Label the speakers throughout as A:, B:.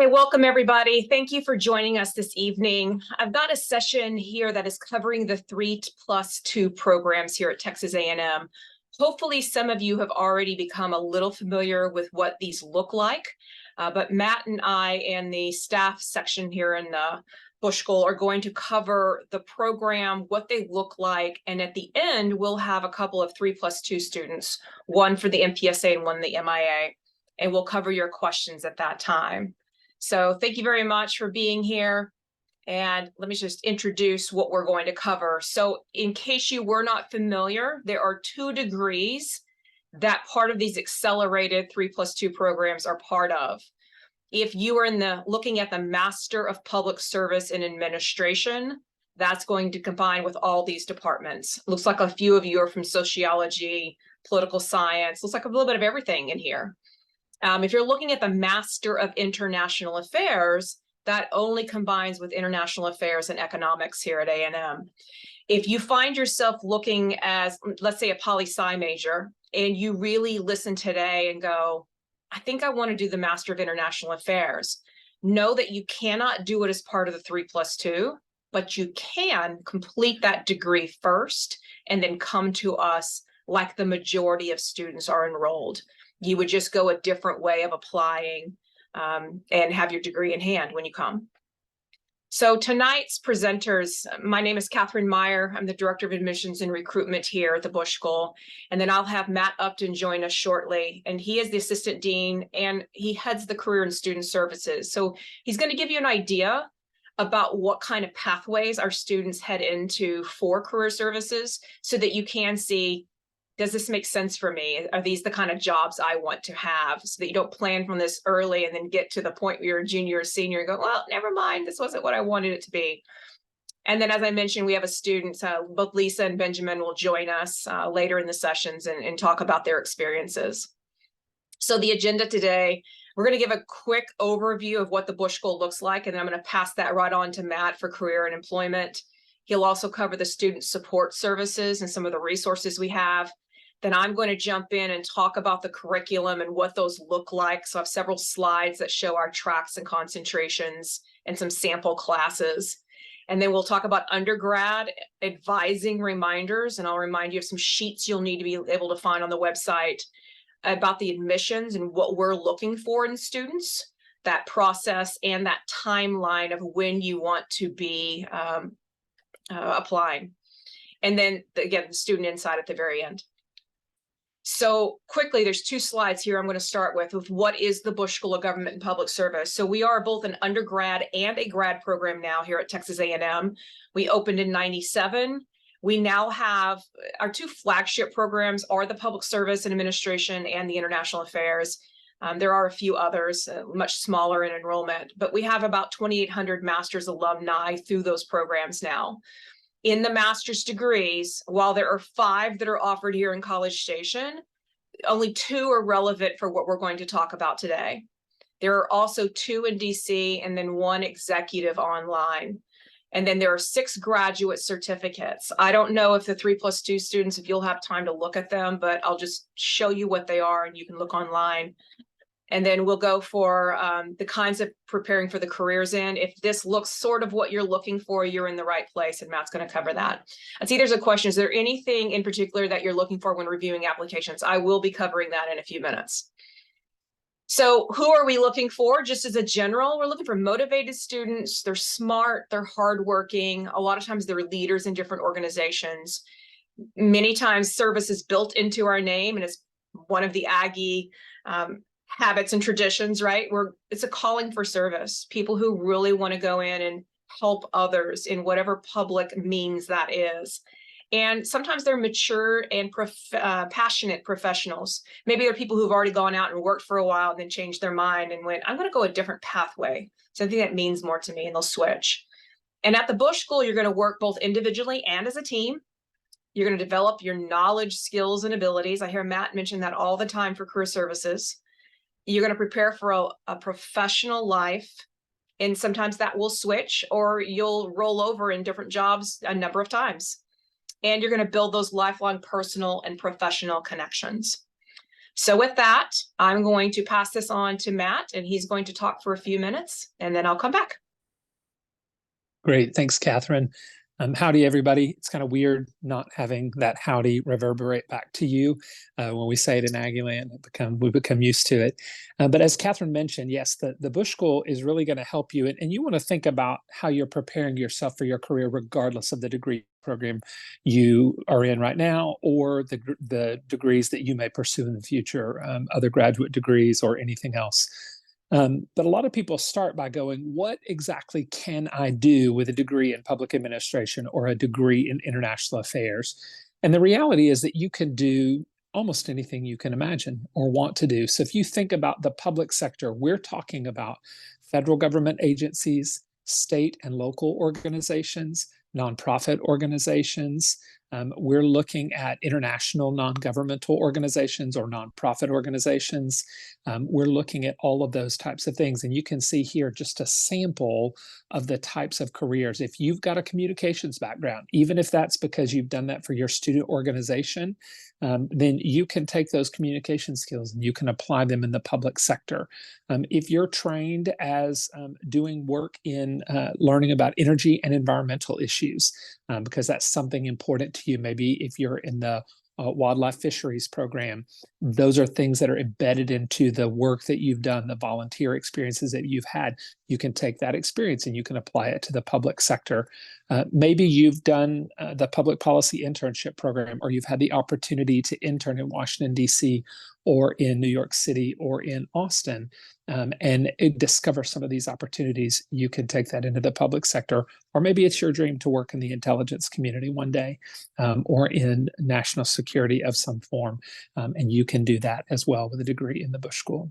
A: Hey, welcome everybody. Thank you for joining us this evening. I've got a session here that is covering the 3+2 programs here at Texas A&M. Hopefully some of you have already become a little familiar with what these look like, but Matt and I and the staff section here in the Bush School are going to cover the program, what they look like, and at the end we'll have a couple of 3+2 students, one for the MPSA and one the MIA, and we'll cover your questions at that time. So thank you very much for being here. And let me just introduce what we're going to cover. So in case you were not familiar, there are 2 degrees that part of these accelerated 3+2 programs are part of. If you are looking at the Master of Public Service and Administration, that's going to combine with all these departments. Looks like a few of you are from sociology, political science, looks like a little bit of everything in here. If you're looking at the Master of International Affairs, that only combines with international affairs and economics here at A&M. If you find yourself looking as, let's say, a poli-sci major, and you really listen today and go, I think I want to do the Master of International Affairs, know that you cannot do it as part of the 3+2, but you can complete that degree first and then come to us like the majority of students are enrolled. You would just go a different way of applying and have your degree in hand when you come. So tonight's presenters, my name is Catherine Meyer. I'm the Director of Admissions and Recruitment here at the Bush School. And then I'll have Matt Upton join us shortly. And he is the Assistant Dean and he heads the Career and Student Services. So he's going to give you an idea about what kind of pathways our students head into for career services so that you can see, does this make sense for me? Are these the kind of jobs I want to have? So that you don't plan from this early and then get to the point where you're a junior or senior and go, well, never mind, this wasn't what I wanted it to be. And then, as I mentioned, we have a student, both Lisa and Benjamin will join us later in the sessions and talk about their experiences. So the agenda today, we're going to give a quick overview of what the Bush School looks like, and then I'm going to pass that right on to Matt for career and employment. He'll also cover the student support services and some of the resources we have. Then I'm going to jump in and talk about the curriculum and what those look like. So I have several slides that show our tracks and concentrations and some sample classes. And then we'll talk about undergrad advising reminders. And I'll remind you of some sheets you'll need to be able to find on the website about the admissions and what we're looking for in students, that process and that timeline of when you want to be applying. And then again, the student insight at the very end. So quickly, there's 2 slides here I'm going to start with what is the Bush School of Government and Public Service. So we are both an undergrad and a grad program now here at Texas A&M. We opened in '97. We now have our 2 flagship programs are the Public Service and Administration and the International Affairs. There are a few others, much smaller in enrollment, but we have about 2,800 master's alumni through those programs now. In the master's degrees, while there are 5 that are offered here in College Station, only 2 are relevant for what we're going to talk about today. There are also 2 in DC and then 1 executive online. And then there are 6 graduate certificates. I don't know if the 3+2 students, if you'll have time to look at them, but I'll just show you what they are and you can look online. And then we'll go for the kinds of preparing for the careers in. If this looks sort of what you're looking for, you're in the right place, and Matt's going to cover that. I see there's a question. Is there anything in particular that you're looking for when reviewing applications? I will be covering that in a few minutes. So who are we looking for? Just as a general, we're looking for motivated students. They're smart, they're hardworking. A lot of times they're leaders in different organizations. Many times service is built into our name, and it's one of the Aggie habits and traditions, right? It's a calling for service. People who really want to go in and help others in whatever public means that is. And sometimes they're mature and passionate professionals. Maybe they're people who've already gone out and worked for a while and then changed their mind and went, I'm going to go a different pathway, something that means more to me, and they'll switch. And at the Bush School, you're going to work both individually and as a team. You're going to develop your knowledge, skills, and abilities. I hear Matt mention that all the time for career services. You're going to prepare for a professional life, and sometimes that will switch or you'll roll over in different jobs a number of times. And you're going to build those lifelong personal and professional connections. So with that, I'm going to pass this on to Matt, and he's going to talk for a few minutes, and then I'll come back.
B: Great. Thanks, Catherine. Howdy, everybody. It's kind of weird not having that howdy reverberate back to you. When we say it in Aggieland, we become used to it. But as Catherine mentioned, yes, the Bush School is really going to help you. And you want to think about how you're preparing yourself for your career, regardless of the degree program you are in right now, or the degrees that you may pursue in the future, other graduate degrees or anything else. But a lot of people start by going, what exactly can I do with a degree in public administration or a degree in international affairs? And the reality is that you can do almost anything you can imagine or want to do. So if you think about the public sector, we're talking about federal government agencies, state and local organizations, nonprofit organizations. We're looking at international non-governmental organizations or nonprofit organizations. We're looking at all of those types of things. And you can see here just a sample of the types of careers. If you've got a communications background, even if that's because you've done that for your student organization, then you can take those communication skills and you can apply them in the public sector. If you're trained as doing work in learning about energy and environmental issues, because that's something important to you, maybe if you're in the wildlife fisheries program, those are things that are embedded into the work that you've done, the volunteer experiences that you've had. You can take that experience and you can apply it to the public sector. Maybe you've done the public policy internship program, or you've had the opportunity to intern in Washington, D.C., or in New York City, or in Austin, and discover some of these opportunities. You can take that into the public sector, or maybe it's your dream to work in the intelligence community one day, or in national security of some form, and you can do that as well with a degree in the Bush School.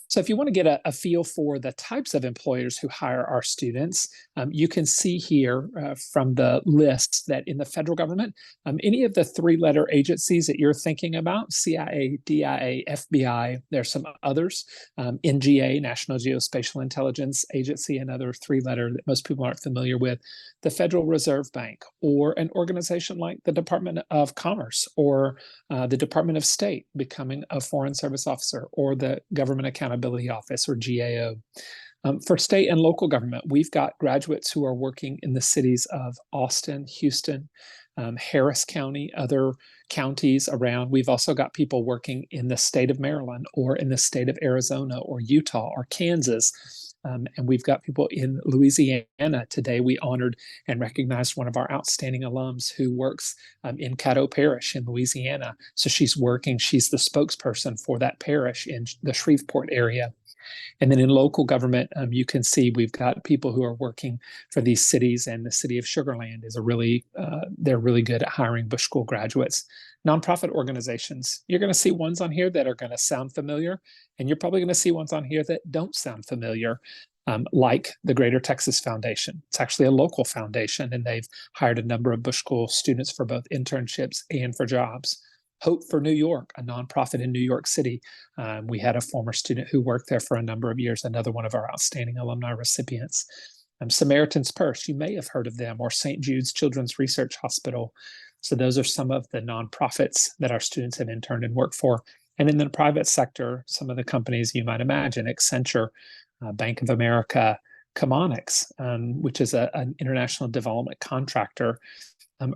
B: So if you want to get a feel for the types of employers who hire our students, you can see here from the list that in the federal government, any of the three-letter agencies that you're thinking about, CIA, DIA, FBI, there's some others, NGA, National Geospatial Intelligence Agency, another three-letter that most people aren't familiar with, the Federal Reserve Bank, or an organization like the Department of Commerce, or the Department of State, becoming a Foreign Service Officer, or the Government Accountability Office, or GAO. For state and local government, we've got graduates who are working in the cities of Austin, Houston, Harris County, other counties around. We've also got people working in the state of Maryland, or in the state of Arizona, or Utah, or Kansas. And we've got people in Louisiana. Today, we honored and recognized one of our outstanding alums who works in Caddo Parish in Louisiana. So she's the spokesperson for that parish in the Shreveport area. And then in local government, you can see we've got people who are working for these cities, and the city of Sugar Land is they're really good at hiring Bush School graduates. Nonprofit organizations, you're going to see ones on here that are going to sound familiar, and you're probably going to see ones on here that don't sound familiar, like the Greater Texas Foundation. It's actually a local foundation, and they've hired a number of Bush School students for both internships and for jobs. Hope for New York, a nonprofit in New York City. We had a former student who worked there for a number of years, another one of our outstanding alumni recipients. Samaritan's Purse, you may have heard of them, or St. Jude's Children's Research Hospital. So those are some of the nonprofits that our students have interned and worked for. And in the private sector, some of the companies you might imagine, Accenture, Bank of America, Chemonics, which is an international development contractor,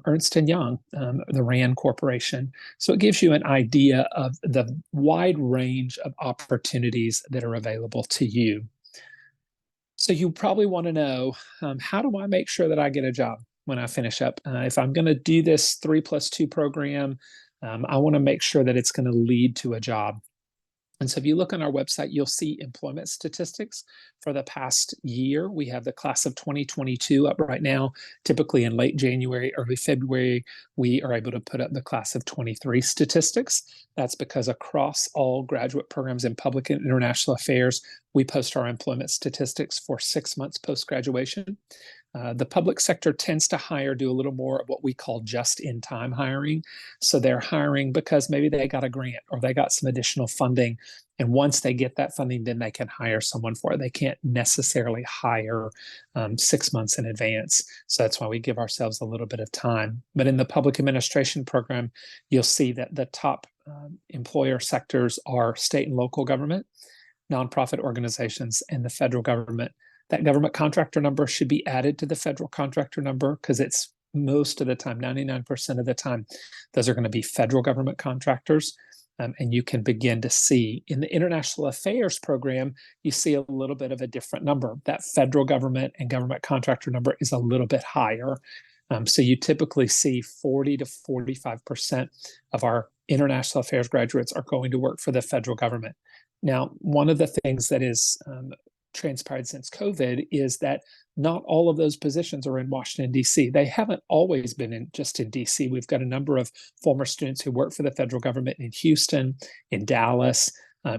B: Ernst & Young, the RAND Corporation. So it gives you an idea of the wide range of opportunities that are available to you. So you probably want to know, how do I make sure that I get a job when I finish up? If I'm going to do this 3+2 program, I want to make sure that it's going to lead to a job. And so if you look on our website, you'll see employment statistics for the past year. We have the class of 2022 up right now. Typically in late January, early February, we are able to put up the class of 23 statistics. That's because across all graduate programs in public and international affairs, we post our employment statistics for 6 months post-graduation. The public sector tends to do a little more of what we call just-in-time hiring. So they're hiring because maybe they got a grant or they got some additional funding. And once they get that funding, then they can hire someone for it. They can't necessarily hire 6 months in advance. So that's why we give ourselves a little bit of time. But in the public administration program, you'll see that the top employer sectors are state and local government, nonprofit organizations, and the federal government. That government contractor number should be added to the federal contractor number because it's most of the time, 99% of the time, those are going to be federal government contractors. And you can begin to see in the international affairs program, you see a little bit of a different number. That federal government and government contractor number is a little bit higher. So you typically see 40 to 45% of our international affairs graduates are going to work for the federal government. Now, one of the things that is transpired since COVID is that not all of those positions are in Washington, D.C. They haven't always been just in D.C. We've got a number of former students who work for the federal government in Houston, in Dallas,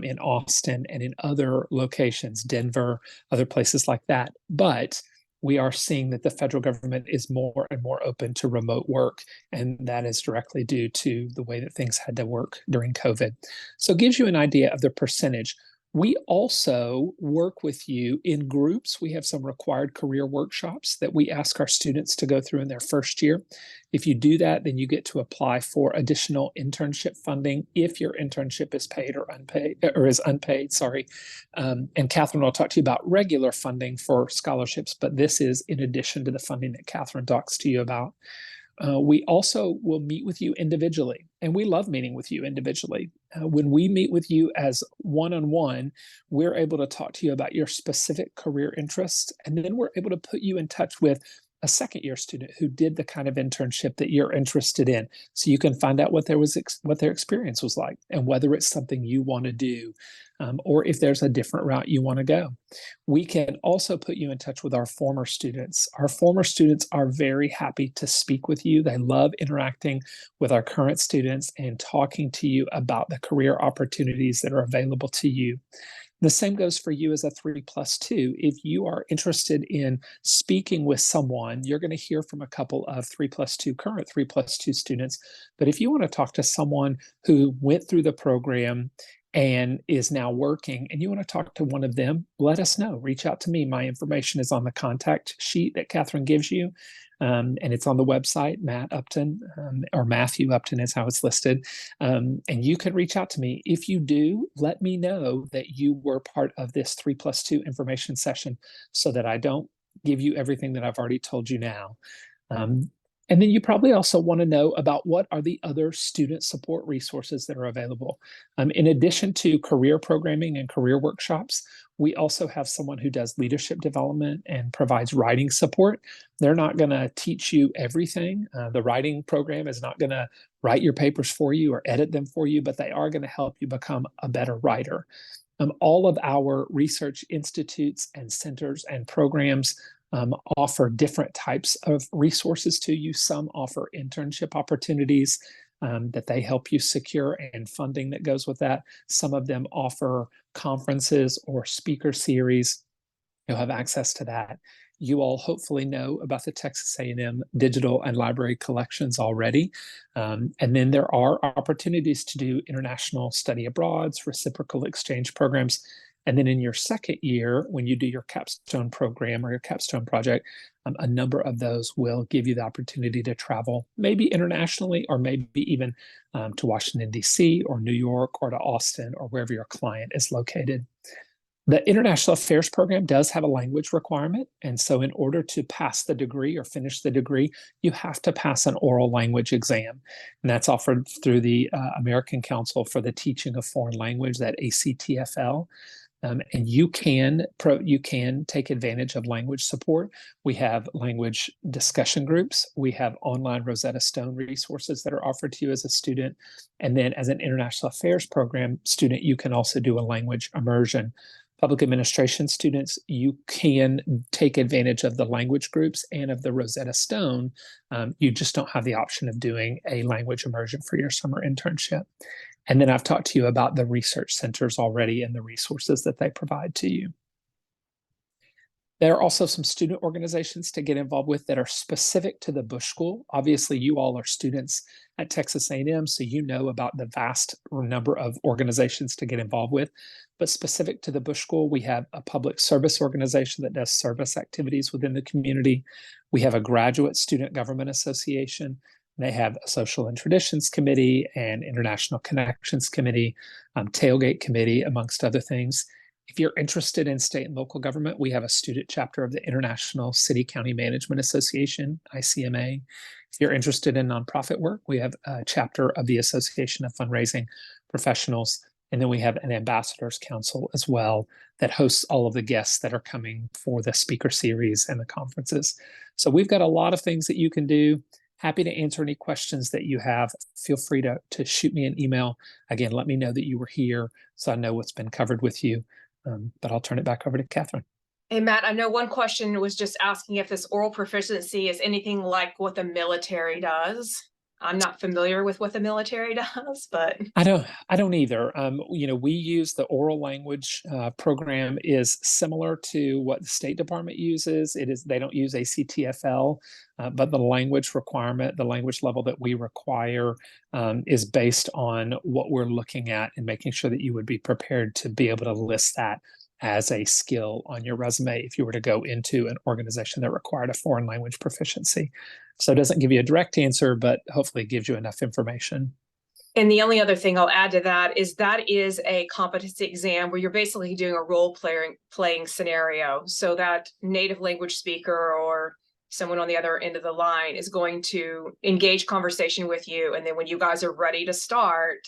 B: in Austin, and in other locations, Denver, other places like that. But we are seeing that the federal government is more and more open to remote work, and that is directly due to the way that things had to work during COVID. So it gives you an idea of the percentage. We also work with you in groups. We have some required career workshops that we ask our students to go through in their first year. If you do that, then you get to apply for additional internship funding if your internship is paid or unpaid, or is unpaid, sorry. And Catherine will talk to you about regular funding for scholarships, but this is in addition to the funding that Catherine talks to you about. We also will meet with you individually, and we love meeting with you individually. When we meet with you as one-on-one, we're able to talk to you about your specific career interests, and then we're able to put you in touch with a second-year student who did the kind of internship that you're interested in, so you can find out what their experience was like and whether it's something you want to do, or if there's a different route you want to go. We can also put you in touch with our former students. Our former students are very happy to speak with you. They love interacting with our current students and talking to you about the career opportunities that are available to you. The same goes for you as a 3+2. If you are interested in speaking with someone, you're going to hear from a couple of current 3+2 students. But if you want to talk to someone who went through the program and is now working and you want to talk to one of them, let us know. Reach out to me. My information is on the contact sheet that Catherine gives you. And it's on the website, Matt Upton, or Matthew Upton is how it's listed. And you can reach out to me. If you do, let me know that you were part of this 3+2 information session so that I don't give you everything that I've already told you now. And then you probably also want to know about what are the other student support resources that are available. In addition to career programming and career workshops, we also have someone who does leadership development and provides writing support. They're not going to teach you everything. The writing program is not going to write your papers for you or edit them for you, but they are going to help you become a better writer. All of our research institutes and centers and programs offer different types of resources to you. Some offer internship opportunities that they help you secure and funding that goes with that. Some of them offer conferences or speaker series. You'll have access to that. You all hopefully know about the Texas A&M digital and library collections already. And then there are opportunities to do international study abroads, reciprocal exchange programs. And then in your second year, when you do your capstone program or your capstone project, a number of those will give you the opportunity to travel, maybe internationally, or maybe even to Washington, D.C., or New York, or to Austin, or wherever your client is located. The International Affairs program does have a language requirement. And so in order to pass the degree or finish the degree, you have to pass an oral language exam. And that's offered through the American Council for the Teaching of Foreign Language, that ACTFL. And you can take advantage of language support. We have language discussion groups. We have online Rosetta Stone resources that are offered to you as a student. And then as an international affairs program student, you can also do a language immersion. Public administration students, you can take advantage of the language groups and of the Rosetta Stone. You just don't have the option of doing a language immersion for your summer internship. And then I've talked to you about the research centers already and the resources that they provide to you. There are also some student organizations to get involved with that are specific to the Bush School. Obviously, you all are students at Texas A&M, so you know about the vast number of organizations to get involved with. But specific to the Bush School, we have a public service organization that does service activities within the community. We have a graduate student government association. They have a social and traditions committee and international connections committee, tailgate committee, amongst other things. If you're interested in state and local government, we have a student chapter of the International City County Management Association, ICMA. If you're interested in nonprofit work, we have a chapter of the Association of Fundraising Professionals. And then we have an ambassadors council as well that hosts all of the guests that are coming for the speaker series and the conferences. So we've got a lot of things that you can do. Happy to answer any questions that you have. Feel free to shoot me an email. Again, let me know that you were here so I know what's been covered with you. But I'll turn it back over to Catherine.
A: Hey, Matt, I know one question was just asking if this oral proficiency is anything like what the military does. I'm not familiar with what the military does, but
B: I don't either. We use the oral language program is similar to what the State Department uses. They don't use ACTFL, but the language requirement, the language level that we require is based on what we're looking at and making sure that you would be prepared to be able to list that as a skill on your resume if you were to go into an organization that required a foreign language proficiency. So it doesn't give you a direct answer, but hopefully it gives you enough information.
A: And the only other thing I'll add to that is a competency exam where you're basically doing a role playing scenario. So that native language speaker or someone on the other end of the line is going to engage conversation with you. And then when you guys are ready to start,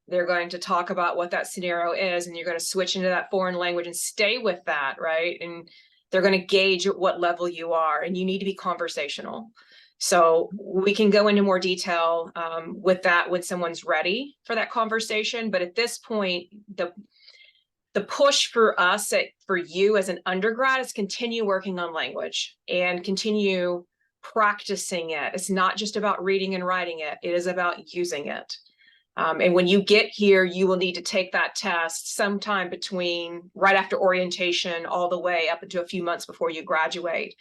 A: they're going to talk about what that scenario is, and you're going to switch into that foreign language and stay with that, right? And they're going to gauge at what level you are, and you need to be conversational. So we can go into more detail with that when someone's ready for that conversation. But at this point, the push for us, for you as an undergrad, is continue working on language and continue practicing it. It's not just about reading and writing it. It is about using it. And when you get here, you will need to take that test sometime between right after orientation all the way up into a few months before you graduate.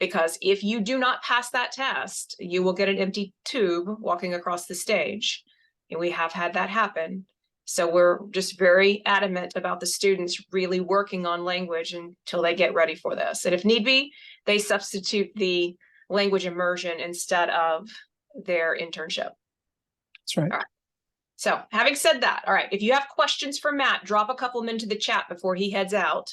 A: Because if you do not pass that test, you will get an empty tube walking across the stage. And we have had that happen. So we're just very adamant about the students really working on language until they get ready for this. And if need be, they substitute the language immersion instead of their internship.
B: That's right.
A: All right. So having said that, all right, if you have questions for Matt, drop a couple of them into the chat before he heads out.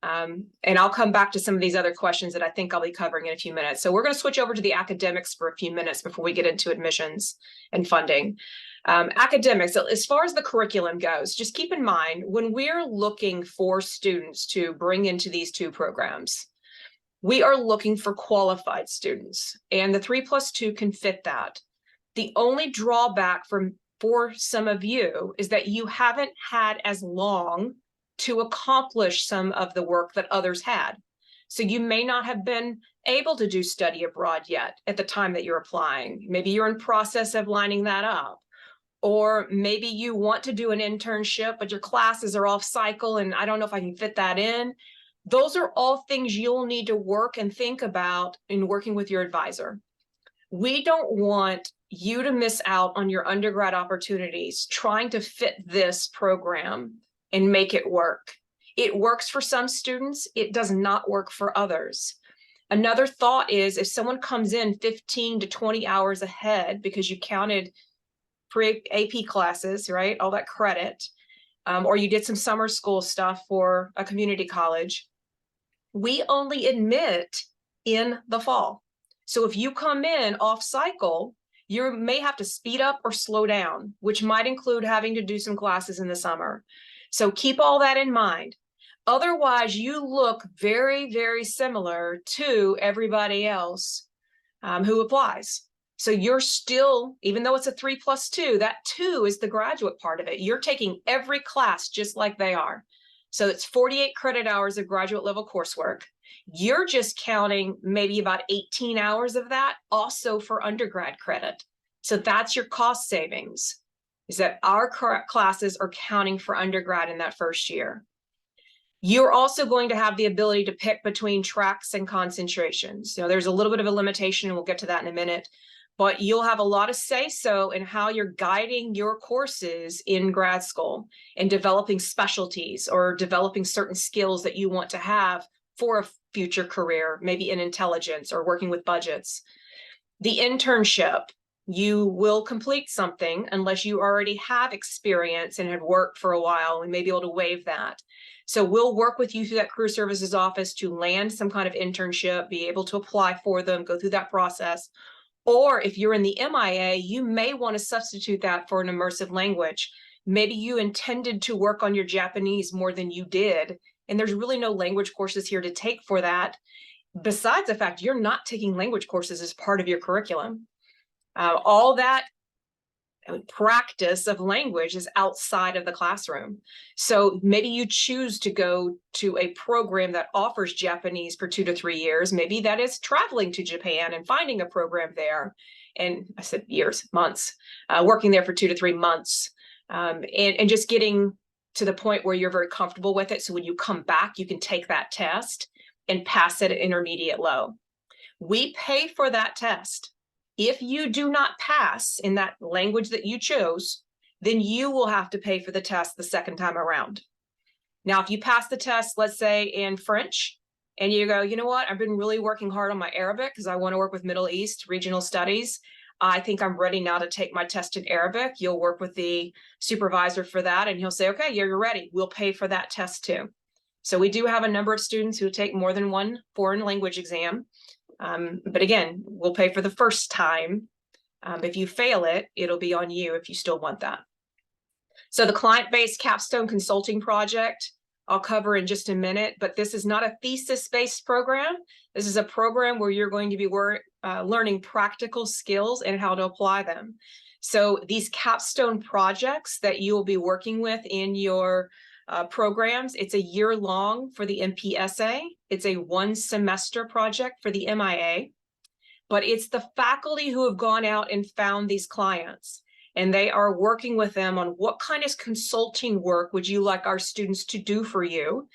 A: And I'll come back to some of these other questions that I think I'll be covering in a few minutes. So we're going to switch over to the academics for a few minutes before we get into admissions and funding. Academics, as far as the curriculum goes, just keep in mind when we're looking for students to bring into these two programs, we are looking for qualified students, and the 3+2 can fit that. The only drawback for some of you is that you haven't had as long to accomplish some of the work that others had. So you may not have been able to do study abroad yet at the time that you're applying. Maybe you're in process of lining that up. Or maybe you want to do an internship, but your classes are off cycle and I don't know if I can fit that in. Those are all things you'll need to work and think about in working with your advisor. We don't want you to miss out on your undergrad opportunities trying to fit this program and make it work. It works for some students. It does not work for others. Another thought is if someone comes in 15 to 20 hours ahead because you counted pre-AP classes, right? All that credit, or you did some summer school stuff for a community college, we only admit in the fall. So if you come in off cycle, you may have to speed up or slow down, which might include having to do some classes in the summer. So keep all that in mind. Otherwise, you look very, very similar to everybody else who applies. So you're still, even though it's a 3+2, that 2 is the graduate part of it. You're taking every class just like they are. So it's 48 credit hours of graduate level coursework. You're just counting maybe about 18 hours of that also for undergrad credit. So that's your cost savings, is that our classes are counting for undergrad in that first year. You're also going to have the ability to pick between tracks and concentrations. You know, there's a little bit of a limitation, and we'll get to that in a minute, but you'll have a lot of say-so in how you're guiding your courses in grad school and developing specialties or developing certain skills that you want to have for a future career, maybe in intelligence or working with budgets. The internship, you will complete something unless you already have experience and had worked for a while, and may be able to waive that. So we'll work with you through that career services office to land some kind of internship, be able to apply for them, go through that process. Or if you're in the MIA, you may want to substitute that for an immersive language. Maybe you intended to work on your Japanese more than you did, and there's really no language courses here to take for that. Besides the fact you're not taking language courses as part of your curriculum. All that practice of language is outside of the classroom. So maybe you choose to go to a program that offers Japanese for 2 to 3 years. Maybe that is traveling to Japan and finding a program there. And I said years, months, working there for 2 to 3 months, and just getting to the point where you're very comfortable with it. So when you come back, you can take that test and pass it at intermediate low. We pay for that test. If you do not pass in that language that you chose, then you will have to pay for the test the second time around. Now, if you pass the test, let's say in French, and you go, you know what, I've been really working hard on my Arabic because I want to work with Middle East regional studies. I think I'm ready now to take my test in Arabic. You'll work with the supervisor for that, and he'll say, okay, yeah, you're ready. We'll pay for that test too. So we do have a number of students who take more than one foreign language exam. But again, we'll pay for the first time. If you fail it, it'll be on you if you still want that. So the client-based capstone consulting project, I'll cover in just a minute, but this is not a thesis-based program. This is a program where you're going to be learning practical skills and how to apply them. So these capstone projects that you'll be working with in your programs, it's a year long for the MPSA. It's a 1 semester project for the MIA, but it's the faculty who have gone out and found these clients, and they are working with them on what kind of consulting work would you like our students to do for you.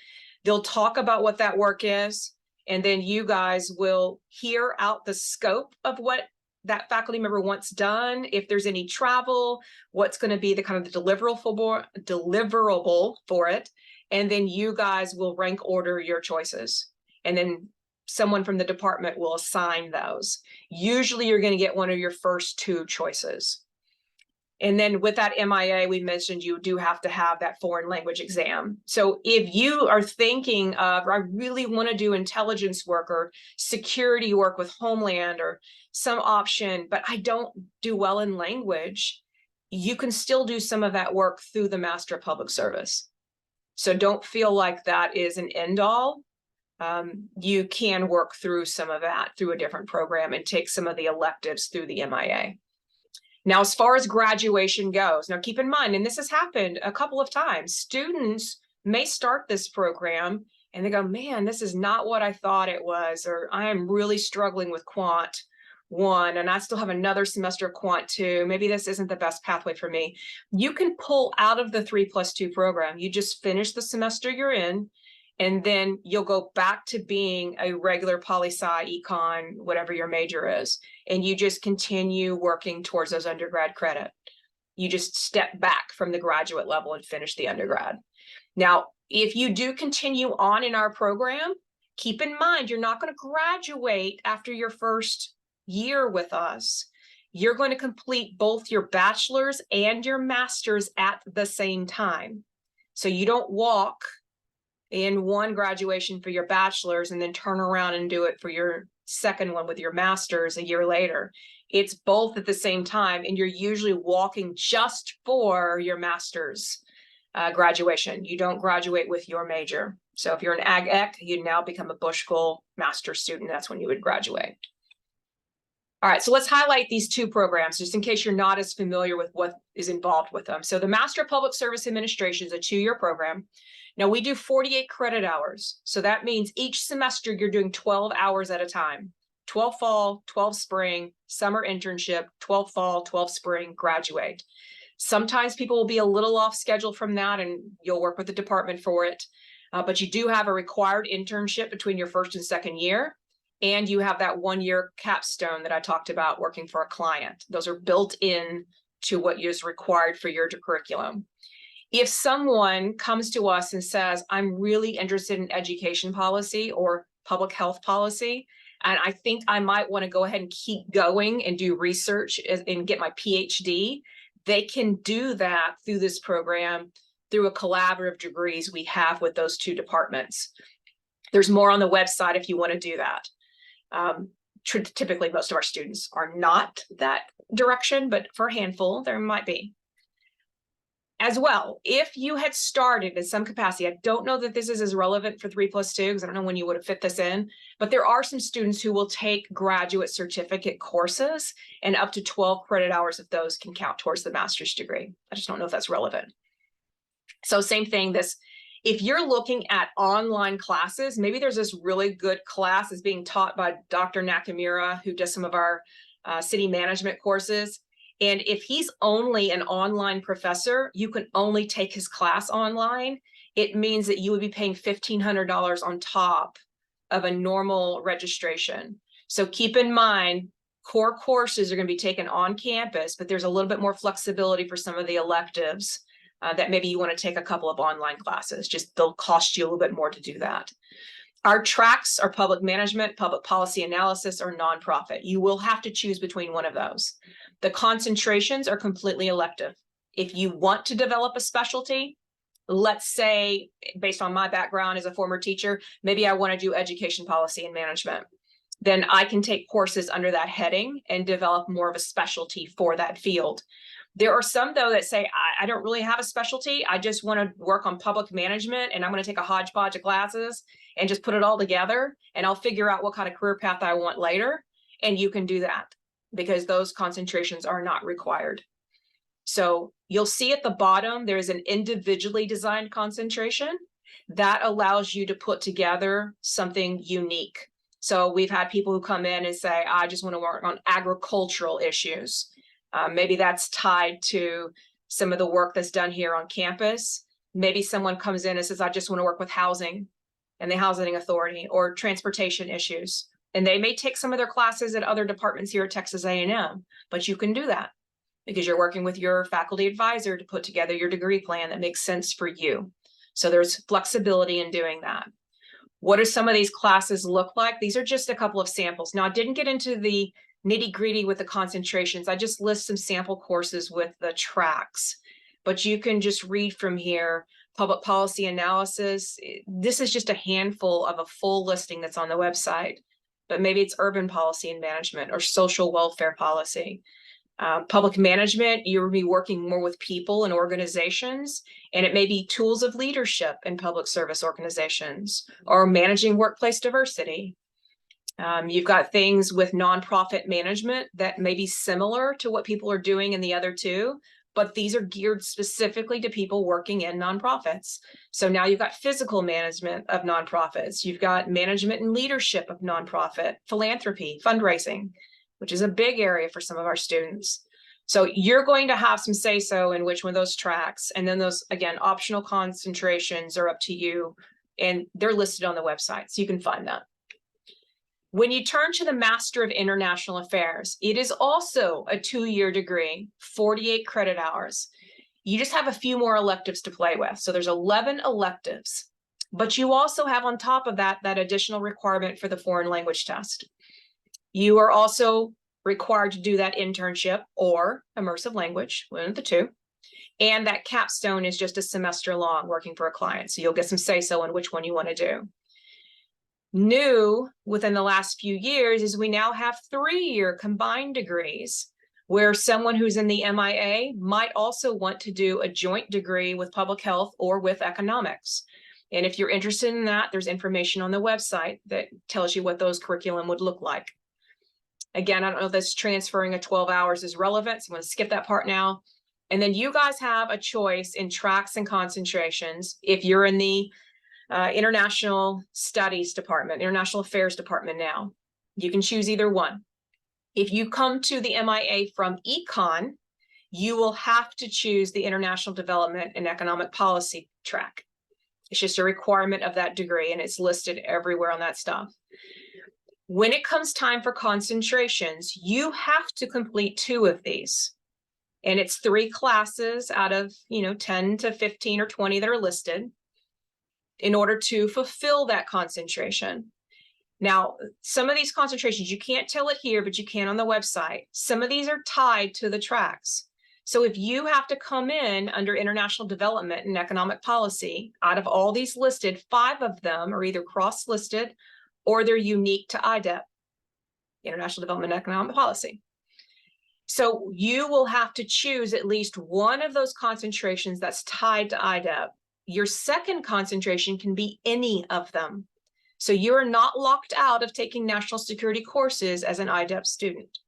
A: They'll talk about what that work is, and then you guys will hear out the scope of what that faculty member wants done. If there's any travel, what's going to be the kind of the deliverable for it. And then you guys will rank order your choices. And then someone from the department will assign those. Usually you're going to get one of your first 2 choices. And then with that MIA, we mentioned you do have to have that foreign language exam. So if you are thinking of, I really want to do intelligence work or security work with Homeland or some option, but I don't do well in language, you can still do some of that work through the Master of Public Service. So don't feel like that is an end all. You can work through some of that through a different program and take some of the electives through the MIA. Now, as far as graduation goes, now keep in mind, and this has happened a couple of times, students may start this program and they go, man, this is not what I thought it was, or I am really struggling with Quant 1 and I still have another semester of Quant 2. Maybe this isn't the best pathway for me. You can pull out of the 3+2 program. You just finish the semester you're in, and then you'll go back to being a regular poli-sci, econ, whatever your major is, and you just continue working towards those undergrad credit. You just step back from the graduate level and finish the undergrad. Now, if you do continue on in our program, keep in mind, you're not going to graduate after your first year with us. You're going to complete both your bachelor's and your master's at the same time. So you don't walk in one graduation for your bachelor's and then turn around and do it for your second one with your master's a year later. It's both at the same time, and you're usually walking just for your master's graduation. You don't graduate with your major. So if you're an ag-ec, you now become a Bush School master's student. That's when you would graduate. All right, so let's highlight these 2 programs just in case you're not as familiar with what is involved with them. So the Master of Public Service Administration is a 2-year program. Now we do 48 credit hours. So that means each semester you're doing 12 hours at a time. 12 fall, 12 spring, summer internship, 12 fall, 12 spring, graduate. Sometimes people will be a little off schedule from that and you'll work with the department for it. But you do have a required internship between your first and second year. And you have that 1-year capstone that I talked about working for a client. Those are built in to what is required for your curriculum. If someone comes to us and says, I'm really interested in education policy or public health policy, and I think I might want to go ahead and keep going and do research and get my PhD, they can do that through this program through a collaborative degrees we have with those two departments. There's more on the website if you want to do that. Typically, most of our students are not that direction, but for a handful, there might be. As well, if you had started in some capacity, I don't know that this is as relevant for 3+2, because I don't know when you would have fit this in, but there are some students who will take graduate certificate courses, and up to 12 credit hours of those can count towards the master's degree. I just don't know if that's relevant. So same thing, if you're looking at online classes, maybe there's this really good class that's being taught by Dr. Nakamura, who does some of our city management courses. And if he's only an online professor, you can only take his class online. It means that you would be paying $1,500 on top of a normal registration. So keep in mind, core courses are going to be taken on campus, but there's a little bit more flexibility for some of the electives that maybe you want to take a couple of online classes. Just they'll cost you a little bit more to do that. Our tracks are public management, public policy analysis, or nonprofit. You will have to choose between one of those. The concentrations are completely elective. If you want to develop a specialty, let's say, based on my background as a former teacher, maybe I want to do education policy and management. Then I can take courses under that heading and develop more of a specialty for that field. There are some, though, that say, I don't really have a specialty. I just want to work on public management, and I'm going to take a hodgepodge of classes and just put it all together, and I'll figure out what kind of career path I want later. And you can do that because those concentrations are not required. So you'll see at the bottom, there's an individually designed concentration that allows you to put together something unique. So we've had people who come in and say, I just want to work on agricultural issues. Maybe that's tied to some of the work that's done here on campus. Maybe someone comes in and says, I just want to work with housing and the housing authority or transportation issues. And they may take some of their classes at other departments here at Texas A&M, but you can do that because you're working with your faculty advisor to put together your degree plan that makes sense for you. So there's flexibility in doing that. What do some of these classes look like? These are just a couple of samples. Now, I didn't get into the nitty-gritty with the concentrations. I just list some sample courses with the tracks, but you can just read from here. Public policy analysis. This is just a handful of a full listing that's on the website, but maybe it's urban policy and management or social welfare policy. Public management, you'll be working more with people and organizations, and it may be tools of leadership in public service organizations or managing workplace diversity. You've got things with nonprofit management that may be similar to what people are doing in the other two, but these are geared specifically to people working in nonprofits. So now you've got physical management of nonprofits. You've got management and leadership of nonprofit, philanthropy, fundraising, which is a big area for some of our students. So you're going to have some say-so in which one of those tracks. And then those, again, optional concentrations are up to you. And they're listed on the website, so you can find that. When you turn to the Master of International Affairs, it is also a 2-year degree, 48 credit hours. You just have a few more electives to play with. So there's 11 electives, but you also have on top of that, that additional requirement for the foreign language test. You are also required to do that internship or immersive language, one of the two. And that capstone is just a semester long working for a client. So you'll get some say-so on which one you want to do. New within the last few years is we now have 3-year combined degrees where someone who's in the MIA might also want to do a joint degree with public health or with economics. And if you're interested in that, there's information on the website that tells you what those curriculum would look like. Again, I don't know if this transferring of 12 hours is relevant, so I'm going to skip that part now. And then you guys have a choice in tracks and concentrations. If you're in the International Studies Department, International Affairs Department now, you can choose either one. If you come to the MIA from Econ, you will have to choose the International Development and Economic Policy track. It's just a requirement of that degree, and it's listed everywhere on that stuff. When it comes time for concentrations, you have to complete 2 of these. And it's 3 classes out of, 10 to 15 or 20 that are listed in order to fulfill that concentration. Now, some of these concentrations, you can't tell it here, but you can on the website. Some of these are tied to the tracks. So if you have to come in under international development and economic policy, out of all these listed, 5 of them are either cross-listed or they're unique to IDEP, International Development and Economic Policy. So you will have to choose at least one of those concentrations that's tied to IDEP. Your second concentration can be any of them. So you're not locked out of taking national security courses as an IDEP student.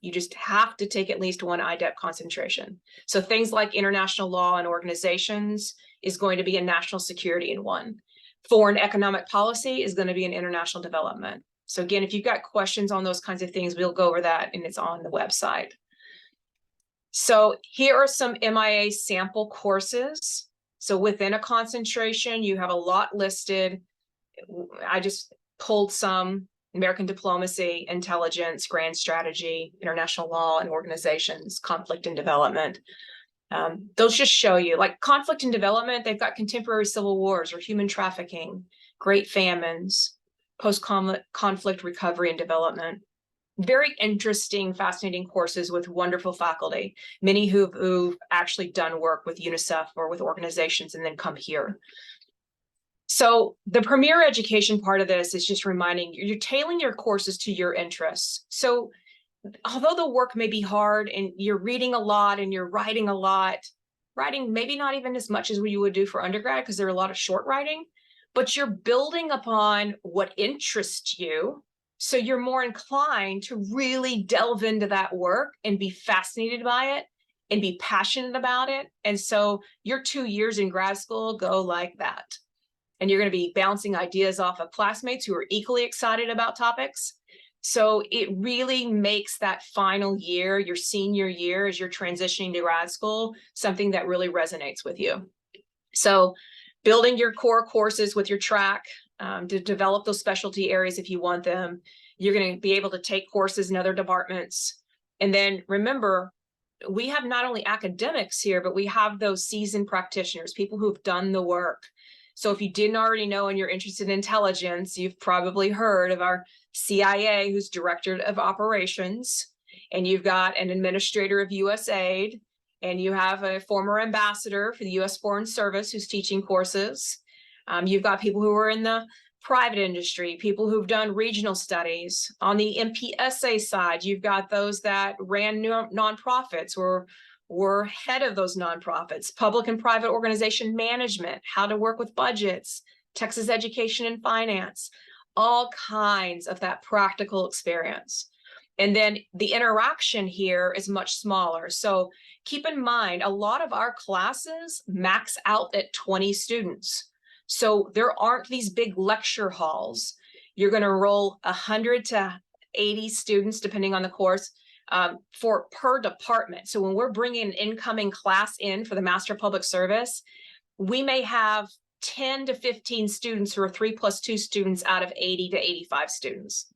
A: You just have to take at least one IDEP concentration. So things like international law and organizations is going to be in national security in one. Foreign economic policy is going to be in international development. So again, if you've got questions on those kinds of things, we'll go over that, and it's on the website. So here are some MIA sample courses. So within a concentration, you have a lot listed. I just pulled some: American diplomacy, intelligence, grand strategy, international law and organizations, conflict and development. Those just show you, like conflict and development, they've got contemporary civil wars or human trafficking, great famines, post-conflict recovery and development. Very interesting, fascinating courses with wonderful faculty, many who've actually done work with UNICEF or with organizations and then come here. So the premier education part of this is just reminding you, you're tailoring your courses to your interests. So although the work may be hard and you're reading a lot and you're writing a lot, writing maybe not even as much as you would do for undergrad because there are a lot of short writing, but you're building upon what interests you. So you're more inclined to really delve into that work and be fascinated by it and be passionate about it. And so your 2 years in grad school go like that. And you're going to be bouncing ideas off of classmates who are equally excited about topics. So it really makes that final year, your senior year, as you're transitioning to grad school, something that really resonates with you. So building your core courses with your track to develop those specialty areas if you want them. You're going to be able to take courses in other departments. And then remember, we have not only academics here, but we have those seasoned practitioners, people who've done the work. So if you didn't already know and you're interested in intelligence, you've probably heard of our CIA, who's Director of Operations, and you've got an administrator of USAID, and you have a former ambassador for the U.S. Foreign Service who's teaching courses. You've got people who are in the private industry, people who've done regional studies. On the MPSA side, you've got those that ran nonprofits or were head of those nonprofits, public and private organization management, how to work with budgets, Texas education and finance, all kinds of that practical experience. And then the interaction here is much smaller. So keep in mind, a lot of our classes max out at 20 students. So there aren't these big lecture halls. You're going to enroll 100 to 80 students, depending on the course, for per department. So when we're bringing an incoming class in for the Master of Public Service, we may have 10 to 15 students who are 3+2 students out of 80 to 85 students.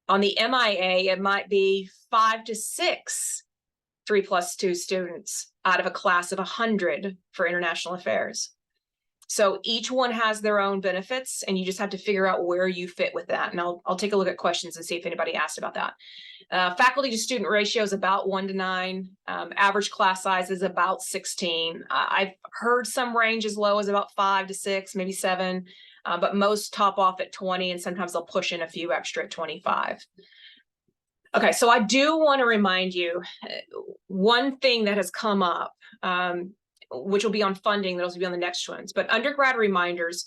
A: On the MIA, it might be 5 to 6 3+2 students out of a class of 100 for international affairs. So each one has their own benefits, and you just have to figure out where you fit with that. And I'll take a look at questions and see if anybody asked about that. Faculty to student ratio is about 1 to 9. Average class size is about 16. I've heard some range as low as about 5 to 6, maybe 7, but most top off at 20, and sometimes they'll push in a few extra at 25. Okay, so I do want to remind you one thing that has come up, which will be on funding, that'll be on the next ones, but undergrad reminders,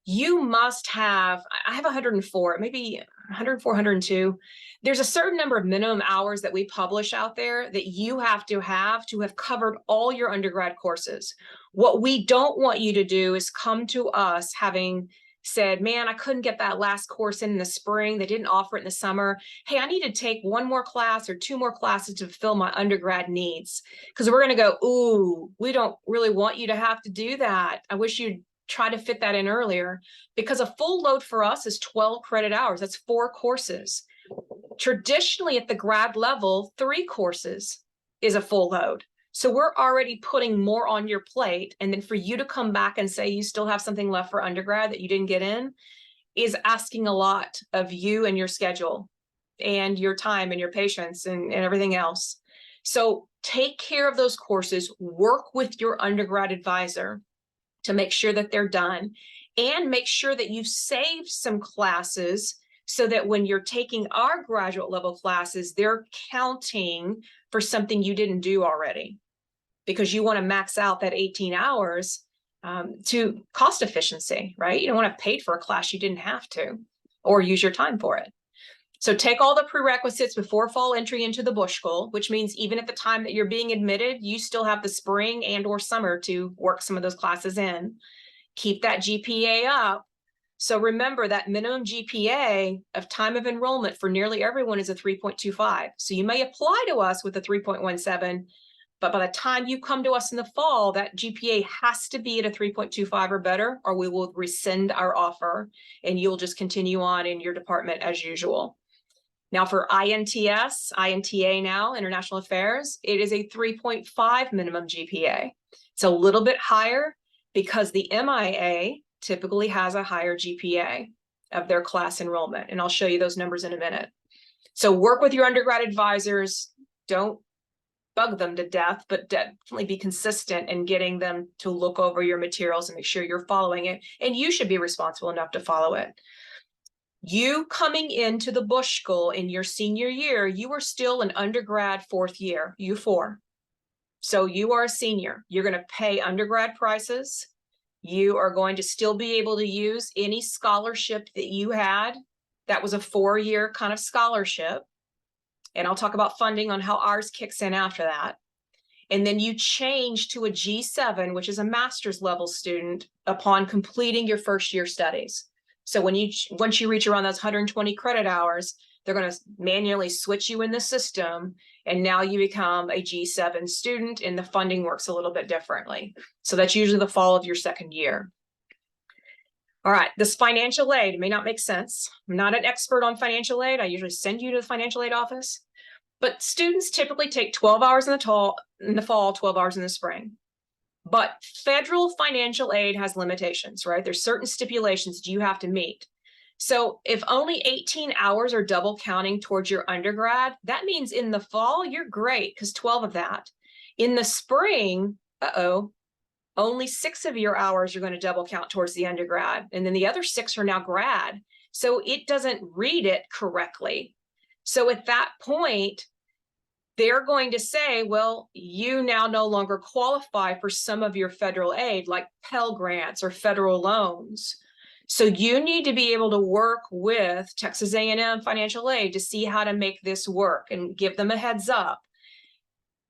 A: you must have, I have 104, maybe 104, 102. There's a certain number of minimum hours that we publish out there that you have have covered all your undergrad courses. What we don't want you to do is come to us having said, man, I couldn't get that last course in the spring. They didn't offer it in the summer. Hey, I need to take 1 more class or 2 more classes to fulfill my undergrad needs. Because we're going to go, ooh, we don't really want you to have to do that. I wish you'd try to fit that in earlier, because a full load for us is 12 credit hours. That's 4 courses. Traditionally at the grad level, 3 courses is a full load. So we're already putting more on your plate. And then for you to come back and say you still have something left for undergrad that you didn't get in is asking a lot of you and your schedule and your time and your patience and everything else. So take care of those courses, work with your undergrad advisor to make sure that they're done, and make sure that you've saved some classes so that when you're taking our graduate level classes, they're counting for something you didn't do already, because you want to max out that 18 hours to cost efficiency, right? You don't want to pay for a class you didn't have to or use your time for it. So take all the prerequisites before fall entry into the Bush School, which means even at the time that you're being admitted, you still have the spring and or summer to work some of those classes in. Keep that GPA up. So remember that minimum GPA of time of enrollment for nearly everyone is a 3.25. So you may apply to us with a 3.17, but by the time you come to us in the fall, that GPA has to be at a 3.25 or better, or we will rescind our offer and you'll just continue on in your department as usual. Now for INTA now, International Affairs, it is a 3.5 minimum GPA. It's a little bit higher because the MIA typically has a higher GPA of their class enrollment. And I'll show you those numbers in a minute. So work with your undergrad advisors. Don't bug them to death, but definitely be consistent in getting them to look over your materials and make sure you're following it. And you should be responsible enough to follow it. You coming into the Bush School in your senior year, you are still an undergrad 4th year, U4. So you are a senior. You're going to pay undergrad prices. You are going to still be able to use any scholarship that you had. That was a 4-year kind of scholarship. And I'll talk about funding on how ours kicks in after that. And then you change to a G7, which is a master's level student, upon completing your 1st year studies. So once you reach around those 120 credit hours, they're going to manually switch you in the system. And now you become a G7 student, and the funding works a little bit differently. So that's usually the fall of your 2nd year. All right, this financial aid may not make sense. I'm not an expert on financial aid. I usually send you to the financial aid office. But students typically take 12 hours in the fall, 12 hours in the spring. But federal financial aid has limitations, right? There's certain stipulations that you have to meet. So if only 18 hours are double counting towards your undergrad, that means in the fall, you're great because 12 of that. In the spring, only 6 of your hours are going to double count towards the undergrad. And then the other 6 are now grad. So it doesn't read it correctly. So at that point, they're going to say, well, you now no longer qualify for some of your federal aid, like Pell Grants or federal loans. So you need to be able to work with Texas A&M Financial Aid to see how to make this work and give them a heads up.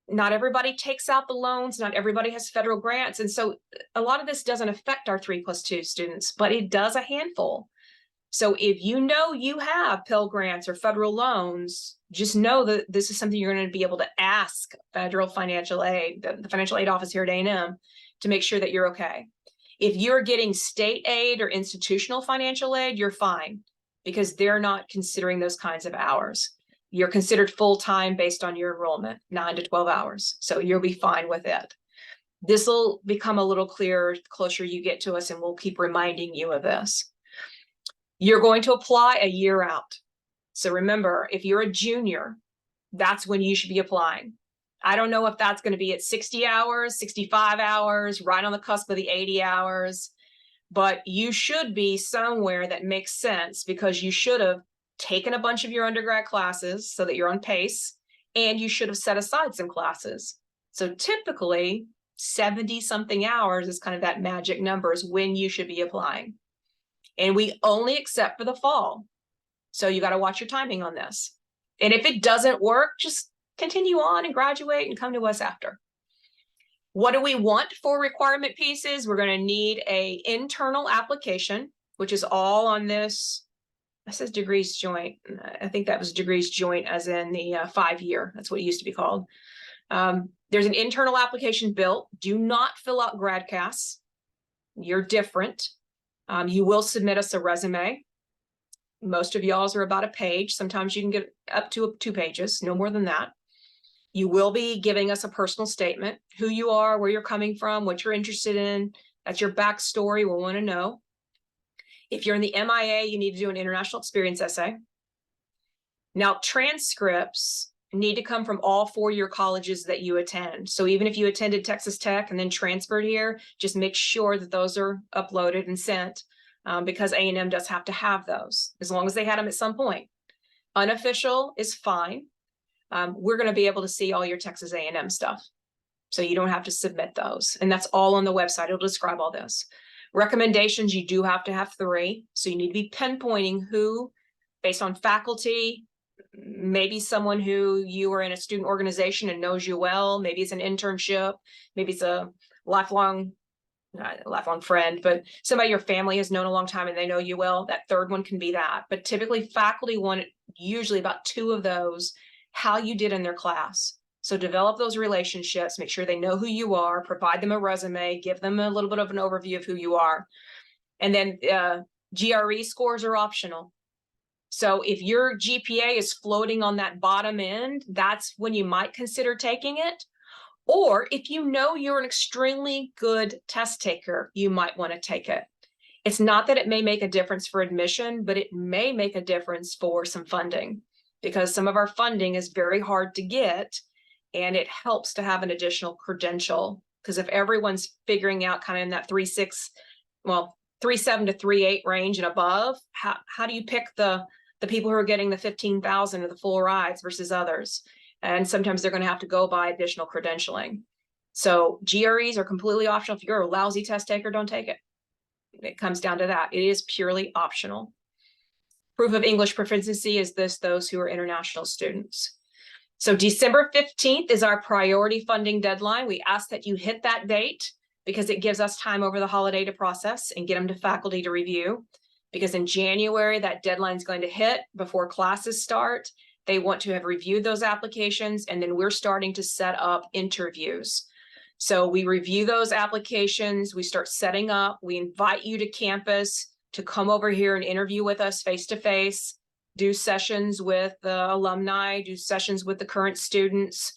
A: Not everybody takes out the loans. Not everybody has federal grants. And so a lot of this doesn't affect our 3+2 students, but it does a handful. So if you know you have Pell Grants or federal loans, just know that this is something you're going to be able to ask federal financial aid, the financial aid office here at A&M, to make sure that you're okay. If you're getting state aid or institutional financial aid, you're fine because they're not considering those kinds of hours. You're considered full-time based on your enrollment, 9 to 12 hours. So you'll be fine with it. This will become a little clearer the closer you get to us, and we'll keep reminding you of this. You're going to apply a year out. So remember, if you're a junior, that's when you should be applying. I don't know if that's going to be at 60 hours, 65 hours, right on the cusp of the 80 hours, but you should be somewhere that makes sense because you should have taken a bunch of your undergrad classes so that you're on pace, and you should have set aside some classes. So typically 70 something hours is kind of that magic number is when you should be applying. And we only accept for the fall. So you got to watch your timing on this. And if it doesn't work, just continue on and graduate and come to us after. What do we want for requirement pieces? We're going to need an internal application, which is all on this. It says degrees joint. I think that was degrees joint as in the 5-year. That's what it used to be called. There's an internal application built. Do not fill out GradCasts. You're different. You will submit us a resume. Most of y'all's are about a page. Sometimes you can get up to 2 pages, no more than that. You will be giving us a personal statement, who you are, where you're coming from, what you're interested in. That's your backstory. We'll want to know. If you're in the MIA, you need to do an international experience essay. Now, transcripts need to come from all 4-year colleges that you attend. So even if you attended Texas Tech and then transferred here, just make sure that those are uploaded and sent, because A&M does have to have those, as long as they had them at some point. Unofficial is fine. We're going to be able to see all your Texas A&M stuff, so you don't have to submit those. And that's all on the website. It'll describe all this. Recommendations, you do have to have 3. So you need to be pinpointing who, based on faculty, maybe someone who you are in a student organization and knows you well. Maybe it's an internship. Maybe it's a lifelong friend, but somebody your family has known a long time and they know you well. That 3rd one can be that. But typically faculty want usually about 2 of those, how you did in their class. So develop those relationships, make sure they know who you are, provide them a resume, give them a little bit of an overview of who you are. And then GRE scores are optional. So if your GPA is floating on that bottom end, that's when you might consider taking it. Or if you know you're an extremely good test taker, you might want to take it. It's not that it may make a difference for admission, but it may make a difference for some funding, because some of our funding is very hard to get, and it helps to have an additional credential. Because if everyone's figuring out kind of in that 3.6, well, 3.7 to 3.8 range and above, how do you pick the people who are getting the 15,000 or the full rides versus others? And sometimes they're going to have to go by additional credentialing. So GREs are completely optional. If you're a lousy test taker, don't take it. It comes down to that. It is purely optional. Proof of English proficiency is those who are international students. So December 15th is our priority funding deadline. We ask that you hit that date because it gives us time over the holiday to process and get them to faculty to review. Because in January, that deadline is going to hit before classes start. They want to have reviewed those applications, and then we're starting to set up interviews. So we review those applications, we start setting up, we invite you to campus to come over here and interview with us face-to-face, do sessions with the alumni, do sessions with the current students.